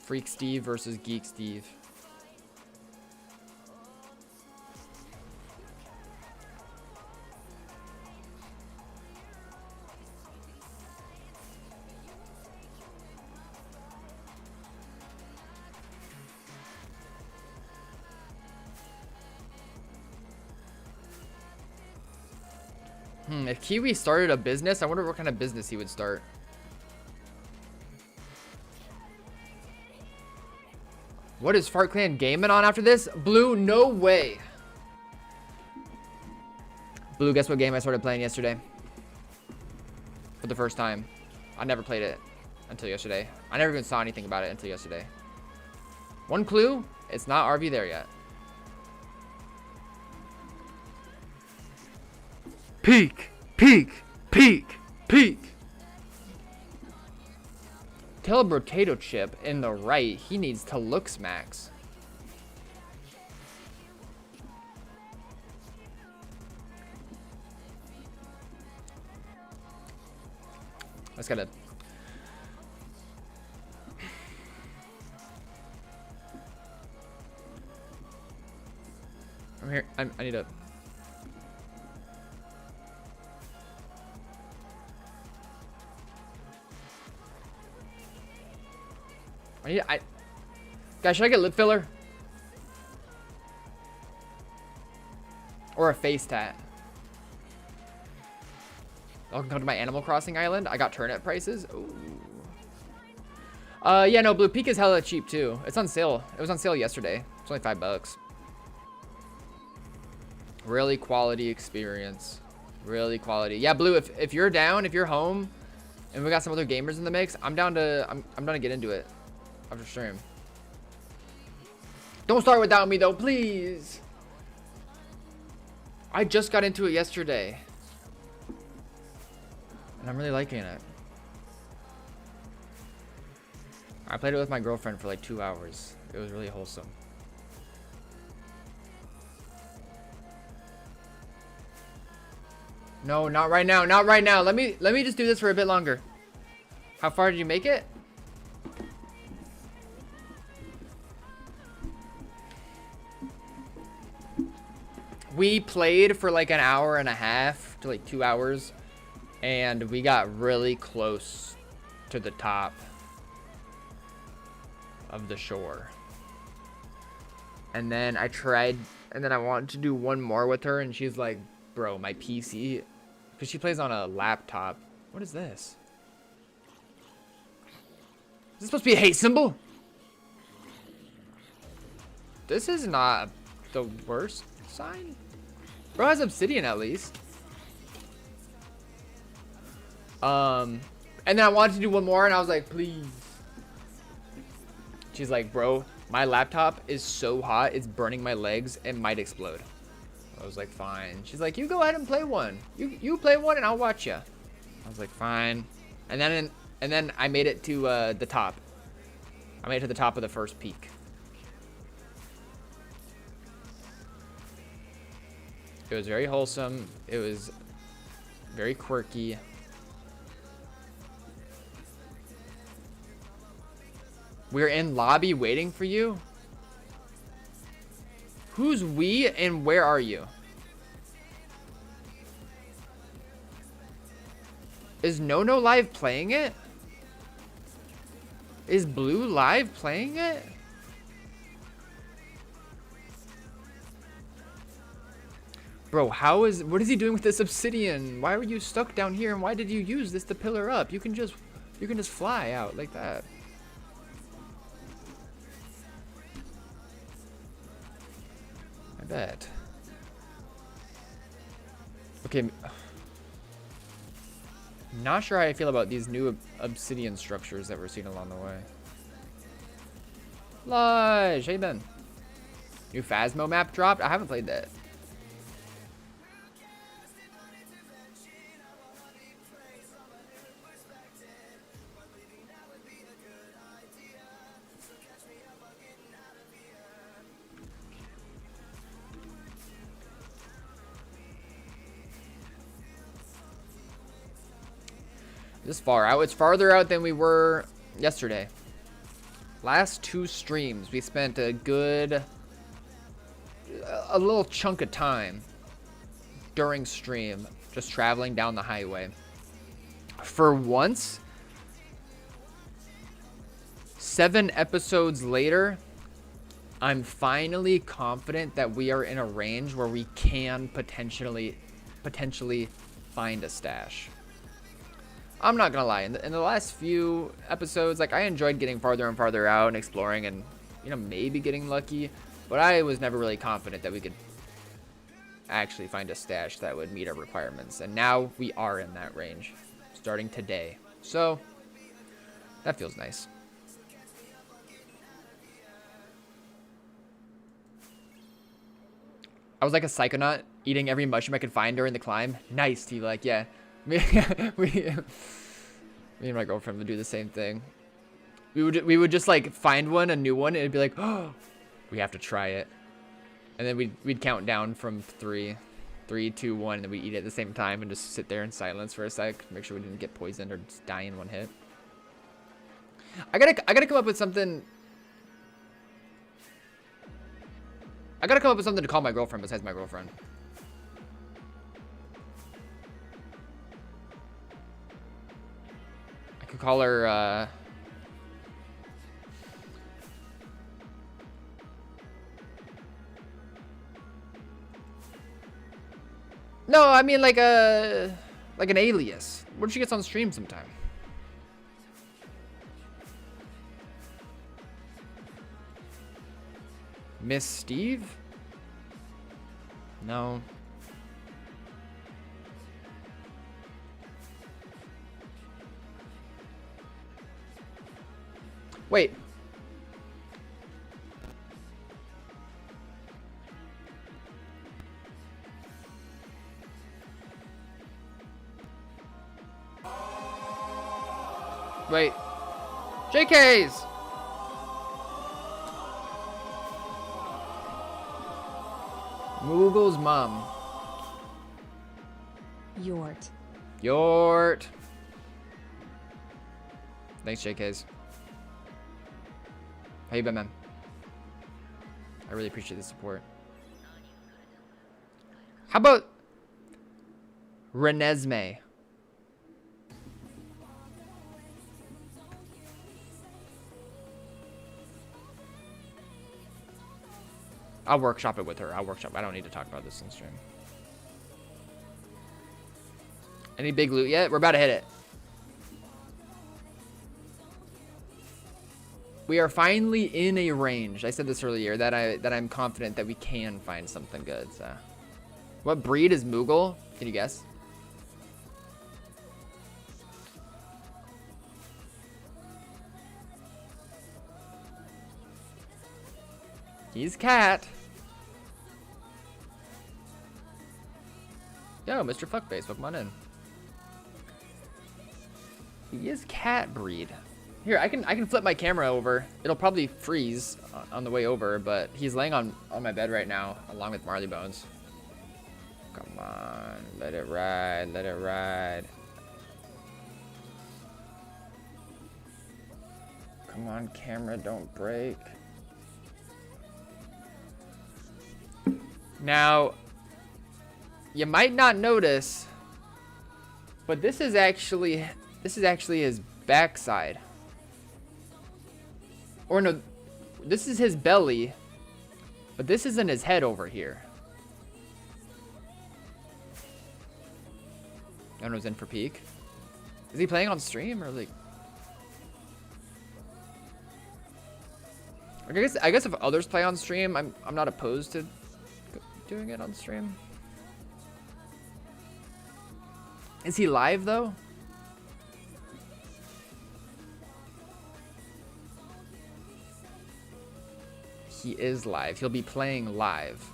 Freak Steve versus Geek Steve. If Kiwi started a business, I wonder what kind of business he would start. What is Fart Clan gaming on after this? Blue, no way. Blue, guess what game I started playing yesterday? For the first time. I never played it until yesterday. I never even saw anything about it until yesterday. One clue, it's not RV there yet. Peak, peak, peak, peak. Tell a potato chip in the right, he needs to looks max. I just gotta. I'm here. I need to. Guys, should I get lip filler? Or a face tat? Welcome to my Animal Crossing island. I got turnip prices. Ooh. Yeah, no, Blue Peak is hella cheap too. It's on sale. It was on sale yesterday. It's only $5. Really quality experience. Really quality. Yeah, Blue, if you're down, if you're home, and we got some other gamers in the mix, I'm down to get into it after stream. Don't start without me though, please. I just got into it yesterday. And I'm really liking it. I played it with my girlfriend for like 2 hours. It was really wholesome. No, not right now. Not right now. Let me just do this for a bit longer. How far did you make it? We played for like an hour and a half to like 2 hours, and we got really close to the top of the shore. And then I tried, and then I wanted to do one more with her, and she's like, bro, my PC, because she plays on a laptop. What is this? Is this supposed to be a hate symbol? This is not the worst sign. Bro has obsidian at least. And then I wanted to do one more, and I was like, please. She's like, bro, my laptop is so hot, it's burning my legs, it might explode. I was like, fine. She's like, you go ahead and play one. You play one, and I'll watch you. I was like, fine. And then I made it to the top. I made it to the top of the first peak. It was very wholesome. It was very quirky. We're in lobby waiting for you. Who's we and where are you? Is No Live playing it? Is Blue Live playing it? Bro, what is he doing with this obsidian? Why were you stuck down here, and why did you use this to pillar up? You can just fly out like that. I bet. Okay. Not sure how I feel about these new obsidian structures that we're seeing along the way. Lush, how you been? New Phasmo map dropped? I haven't played that. This far out. It's farther out than we were yesterday. Last 2 streams, we spent a little chunk of time during stream just traveling down the highway. For once, 7 episodes later, I'm finally confident that we are in a range where we can potentially find a stash. I'm not gonna lie, in the last few episodes, like, I enjoyed getting farther and farther out and exploring and, you know, maybe getting lucky, but I was never really confident that we could actually find a stash that would meet our requirements, and now we are in that range, starting today, so that feels nice. I was like a psychonaut, eating every mushroom I could find during the climb. Nice, T, like, yeah. Me and my girlfriend would do the same thing. We would just like find a new one, and it'd be like, oh, we have to try it, and then we'd count down from 3, 2, 1, and then we eat it at the same time and just sit there in silence for a sec, make sure we didn't get poisoned or just die in one hit. I gotta come up with something. I gotta come up with something to call my girlfriend besides my girlfriend. I could call her, No, I mean like an alias. What if she gets on stream sometime? Miss Steve? No. Wait. Wait. JK's! Moogle's mom. Yort. Yort. Thanks, JK's. How you been, man? I really appreciate the support. How about Renesmee? I'll workshop it with her. I don't need to talk about this on stream. Any big loot yet? We're about to hit it. We are finally in a range. I said this earlier that I'm confident that we can find something good. So, what breed is Moogle? Can you guess? He's cat. Yo, Mr. Fuckface, welcome on in. He is cat breed. Here, I can flip my camera over. It'll probably freeze on the way over, but he's laying on my bed right now, along with Marley Bones. Come on, let it ride, let it ride. Come on, camera, don't break. Now, you might not notice, but this is actually his backside. Or no, this is his belly, but this isn't his head over here. I don't know, is in for peak. Is he playing on stream or like? I guess if others play on stream, I'm not opposed to doing it on stream. Is he live though? He is live. He'll be playing live.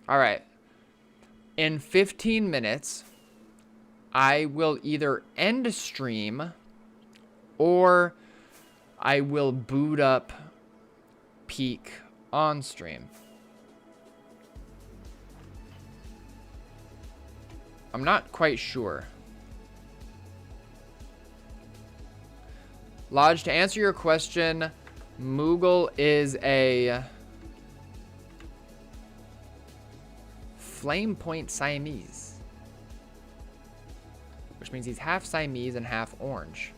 All right. In 15 minutes, I will either end stream or I will boot up Peak on stream. I'm not quite sure. Lodge, to answer your question, Moogle is a Flame Point Siamese, which means he's half Siamese and half orange.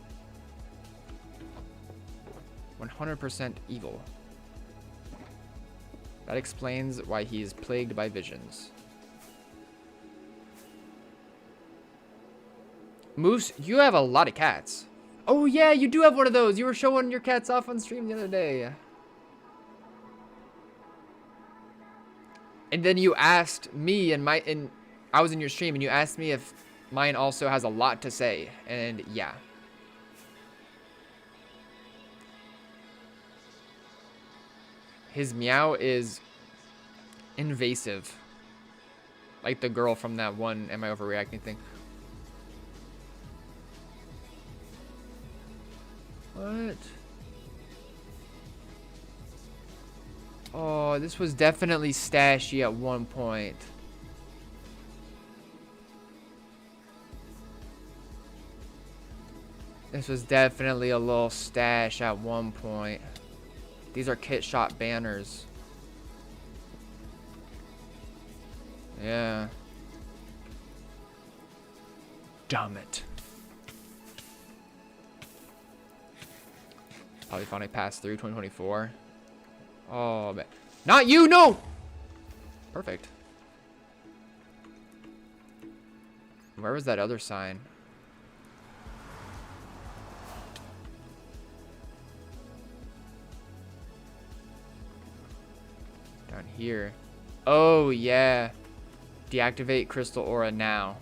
100% evil. That explains why he's plagued by visions. Moose, you have a lot of cats. Oh yeah, you do have one of those. You were showing your cats off on stream the other day. And then you asked me and I was in your stream and you asked me if mine also has a lot to say. And yeah. His meow is invasive. Like the girl from that one Am I Overreacting thing. What? Oh, this was definitely stashy at one point. This was definitely a little stash at one point. These are kit shot banners. Yeah. Damn it. Probably finally passed through 2024. Oh, man. Not you, no! Perfect. Where was that other sign? Down here. Oh, yeah. Deactivate Crystal Aura now.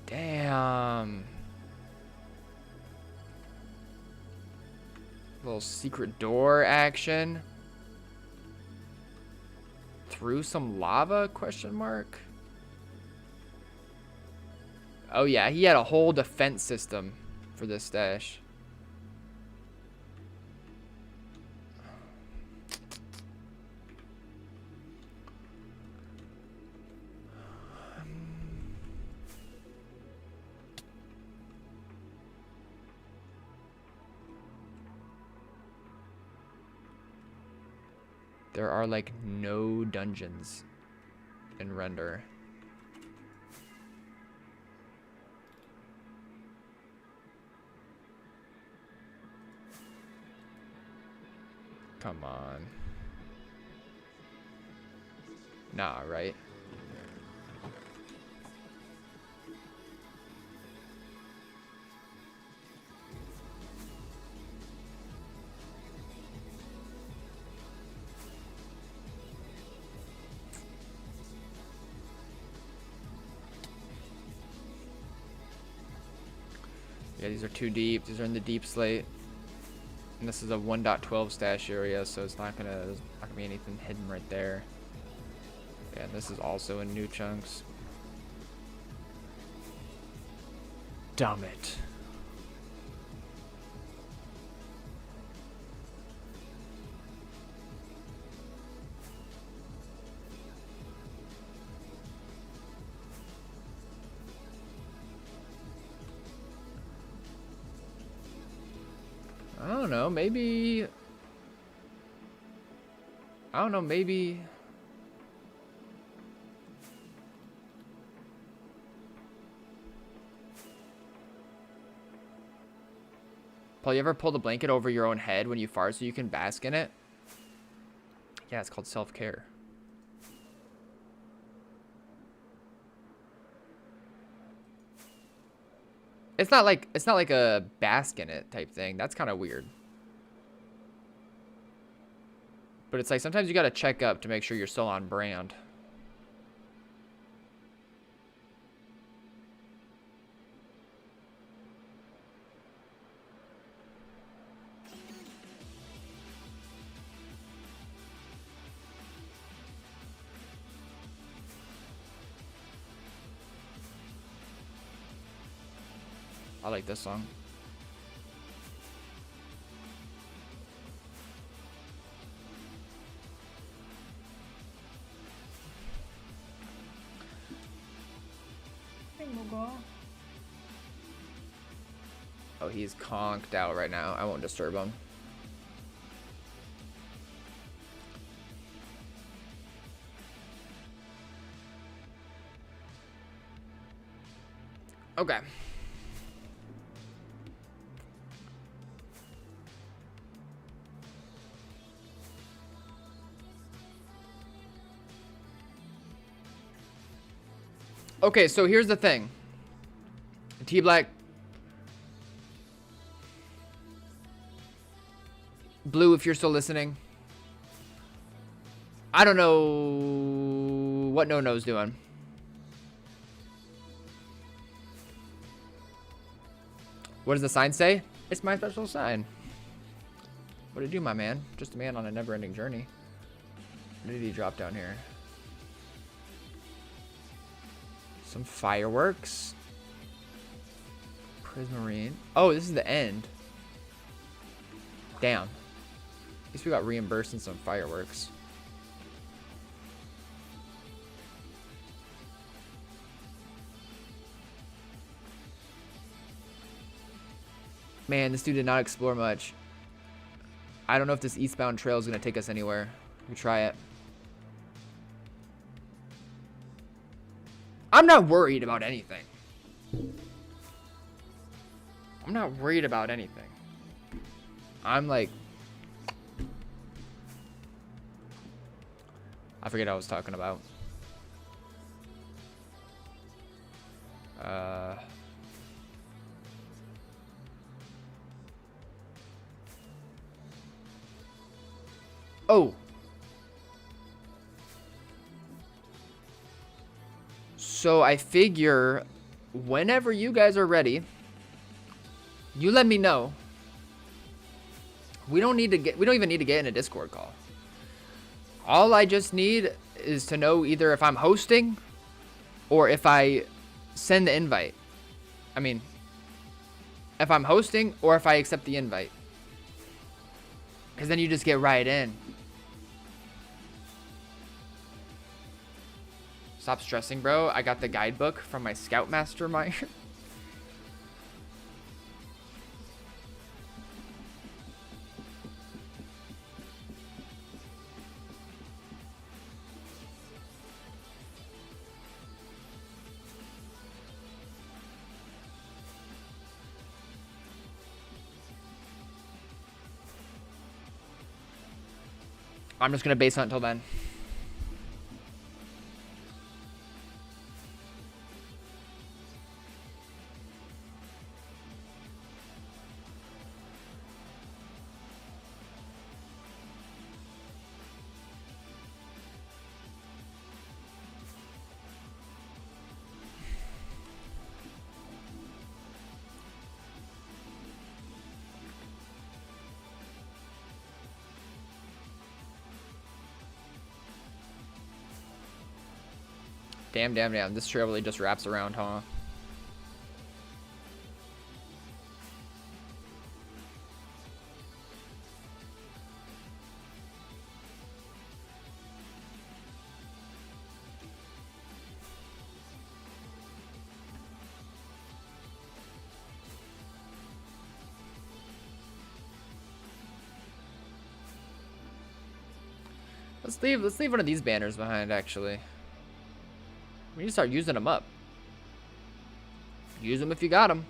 Damn. Little secret door action. Through some lava, question mark? Oh yeah, he had a whole defense system for this stash. There are like no dungeons in Render. Come on. Nah, right? Yeah, these are too deep. These are in the deep slate. And this is a 1.12 stash area, so it's not gonna, there's not gonna be anything hidden right there. Yeah, and this is also in new chunks. Damn it. I don't know, maybe... I don't know, maybe... Paul, you ever pull the blanket over your own head when you fart so you can bask in it? Yeah, it's called self-care. It's not like a bask in it type thing. That's kind of weird. But it's like sometimes you gotta check up to make sure you're still on brand. I like this song. Oh, he's conked out right now. I won't disturb him. Okay. Okay, so here's the thing. T-Black. Blue, if you're still listening. I don't know what No-No's doing. What does the sign say? It's my special sign. What did you do, my man? Just a man on a never-ending journey. What did he drop down here? Some fireworks. Prismarine. Oh, this is the end. Damn. At least we got reimbursed in some fireworks. Man, this dude did not explore much. I don't know if this eastbound trail is going to take us anywhere. We try it. I'm not worried about anything. I'm not worried about anything. I'm like... I forget what I was talking about. Oh. So I figure whenever you guys are ready, you let me know. We don't even need to get in a Discord call. All I just need is to know either if I'm hosting or if I send the invite. I mean, if I'm hosting or if I accept the invite. Because then you just get right in. Stop stressing, bro. I got the guidebook from my Scoutmaster Meyer. I'm just going to base hunt until then. Damn. This trail really just wraps around, huh? Let's leave one of these banners behind, actually. We need to start using them up. Use them if you got them.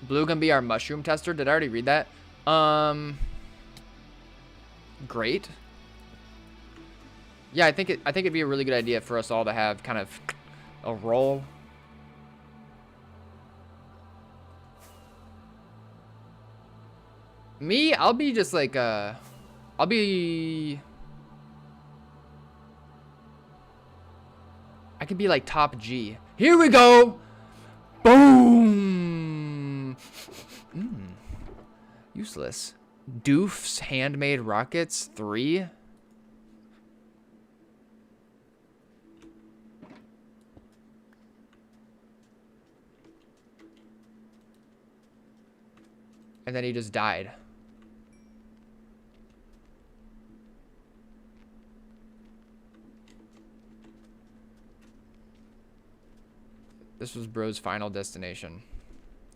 Blue gonna be our mushroom tester. Did I already read that? Great. Yeah, I think it'd be a really good idea for us all to have kind of a role. Me, I'll be just like I'll be... I could be like top G. Here we go! Boom! Useless. Doof's handmade rockets 3. And then he just died. This was bro's final destination.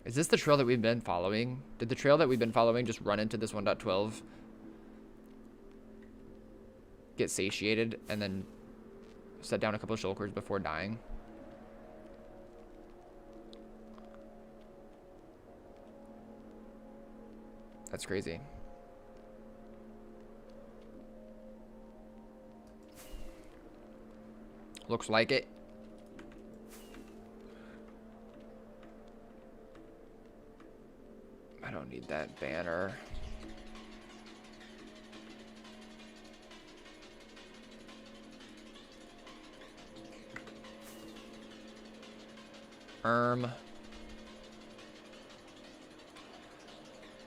Is this the trail that we've been following? Did the trail that we've been following just run into this 1.12? Get satiated and then set down a couple of shulkers before dying? That's crazy. Looks like it. I don't need that banner.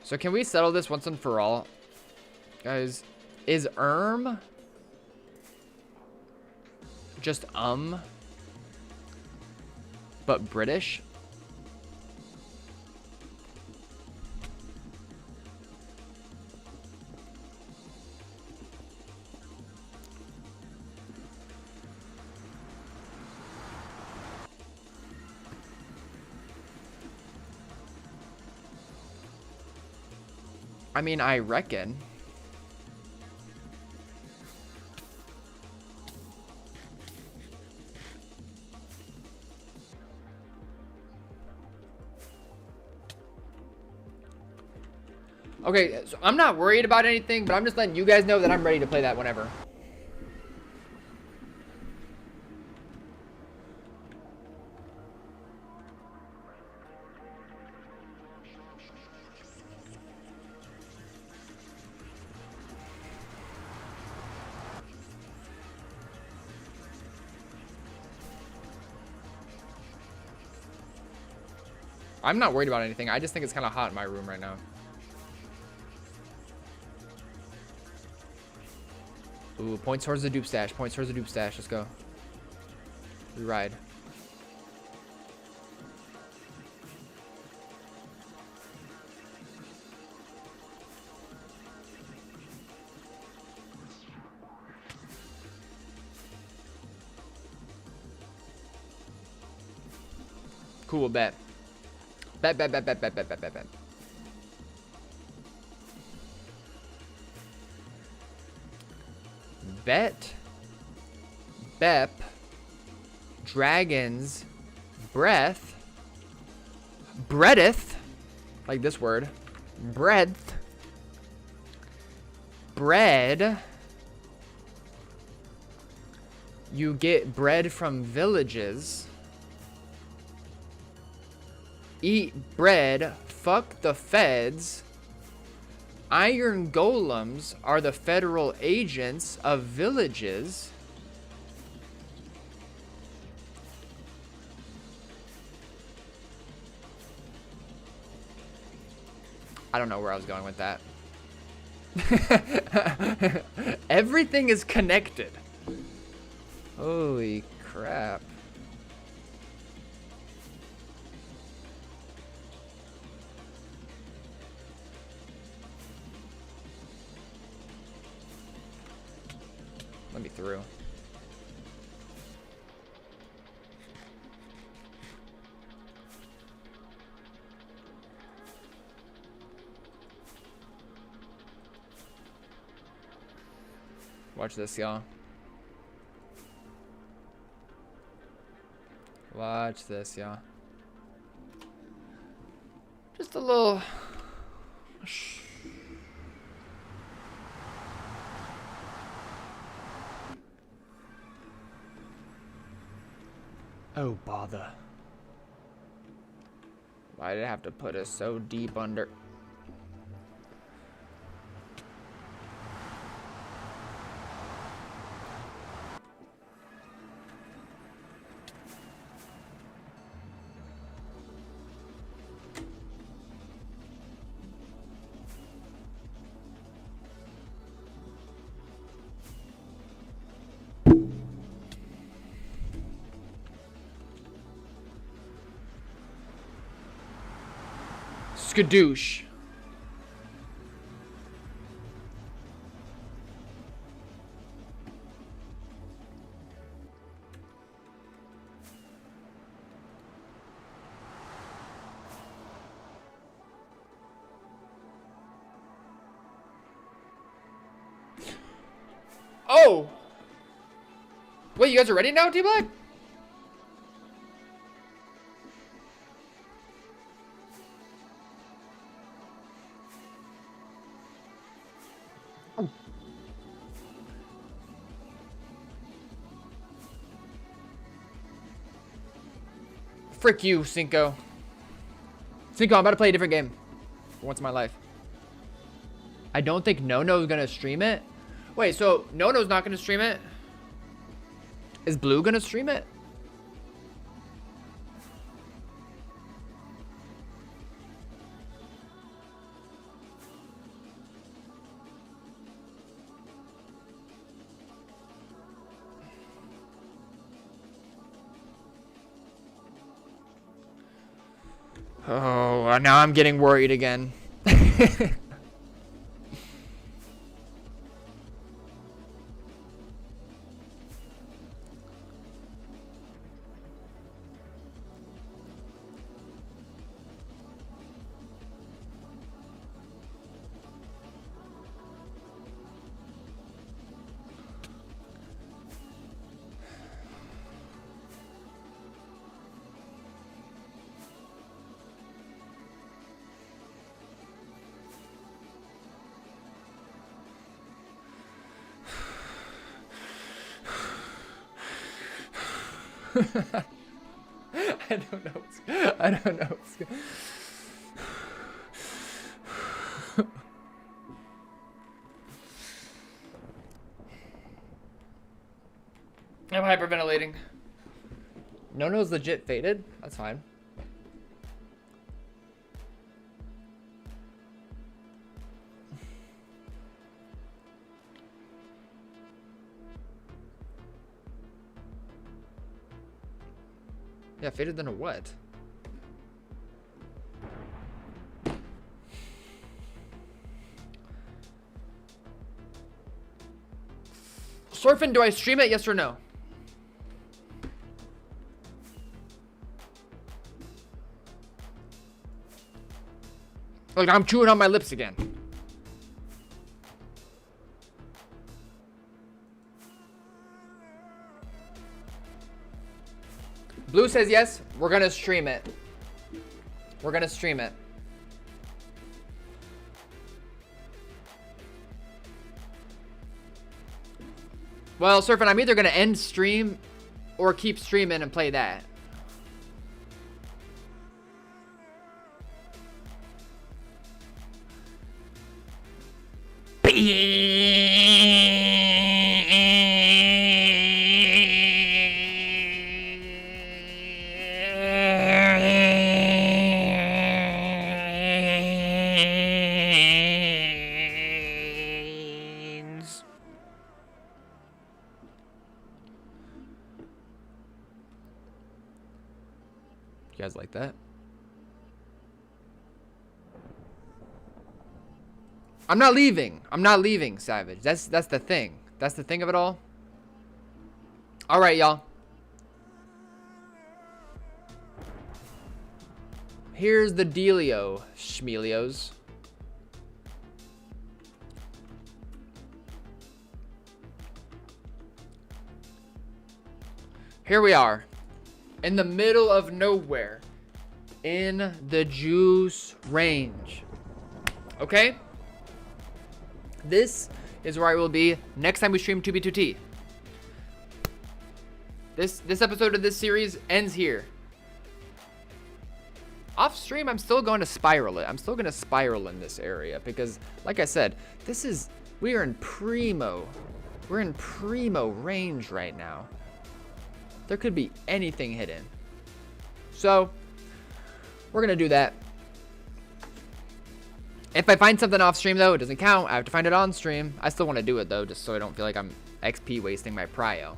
So can we settle this once and for all? Guys, is just but British. I mean, I reckon. Okay, so I'm not worried about anything, but I'm just letting you guys know that I'm ready to play that whenever. I'm not worried about anything. I just think it's kind of hot in my room right now. Ooh, points towards the dupe stash. Points towards the dupe stash. Let's go. We ride. Cool, bet. Bet. Bet. Bep. Dragons. Breath. Breadeth. Like this word. Breadth. Bread. You get bread from villages. Eat bread. Fuck the feds. Iron golems are the federal agents of villages. I don't know where I was going with that. Everything is connected. Holy crap. Let me through. Watch this, y'all. Watch this, y'all. Just a little... Oh, bother. Why did I have to put us so deep under? Skadoosh. Oh! Wait, you guys are ready now, T-Black? Frick you, Cinco. Cinco, I'm about to play a different game. For once in my life. I don't think Nono's gonna stream it. Wait, so Nono's not gonna stream it? Is Blue gonna stream it? Oh, now I'm getting worried again. I don't know. I don't know. I'm hyperventilating. Nono's legit faded. That's fine. Yeah, faded than a what? Surfing, do I stream it? Yes or no? Look, I'm chewing on my lips again. Blue says yes. We're gonna stream it. We're gonna stream it. Well, Surfing, I'm either gonna end stream or keep streaming and play that. You guys like that? I'm not leaving. I'm not leaving, Savage. That's the thing. That's the thing of it all. All right, y'all. Here's the dealio, schmelios. Here we are. In the middle of nowhere. In the juice range. Okay? This is where I will be next time we stream 2B2T. This episode of this series ends here. Off stream, I'm still going to spiral it. I'm still going to spiral in this area because, like I said, we are in primo. We're in primo range right now. There could be anything hidden. So, we're going to do that. If I find something off stream, though, it doesn't count. I have to find it on stream. I still want to do it, though, just so I don't feel like I'm XP wasting my prio.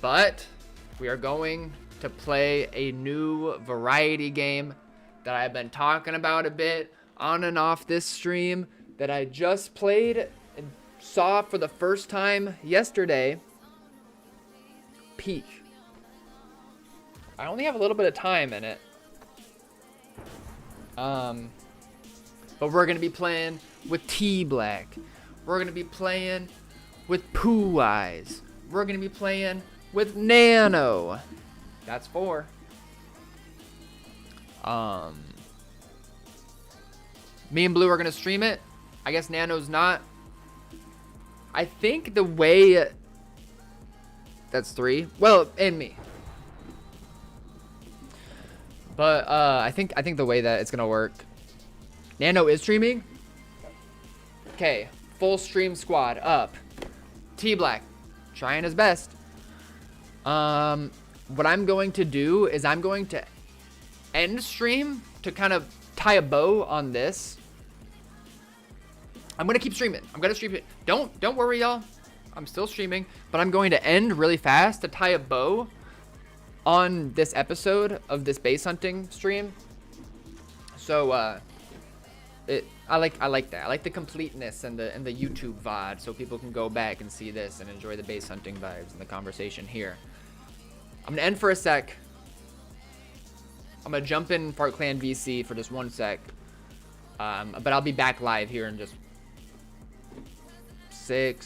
But we are going to play a new variety game that I've been talking about a bit on and off this stream that I just played and saw for the first time yesterday. Peak. I only have a little bit of time in it. But we're gonna be playing with T-Black. We're gonna be playing with Pooh Eyes. We're gonna be playing with Nano. That's 4. Me and Blue are gonna stream it. I guess Nano's not. I think the way that's 3. Well, and me. But I think the way that it's gonna work. Nano is streaming. Okay, full stream squad up. T-Black trying his best. What I'm going to do is I'm going to end stream to kind of tie a bow on this. I'm gonna keep streaming. I'm gonna stream it. Don't worry, y'all. I'm still streaming, but I'm going to end really fast to tie a bow on this episode of this base hunting stream. So I like that. I like the completeness and the YouTube VOD, so people can go back and see this and enjoy the base hunting vibes and the conversation here. I'm gonna end for a sec. I'm gonna jump in Fart Clan VC for just 1 sec. But I'll be back live here in just 6,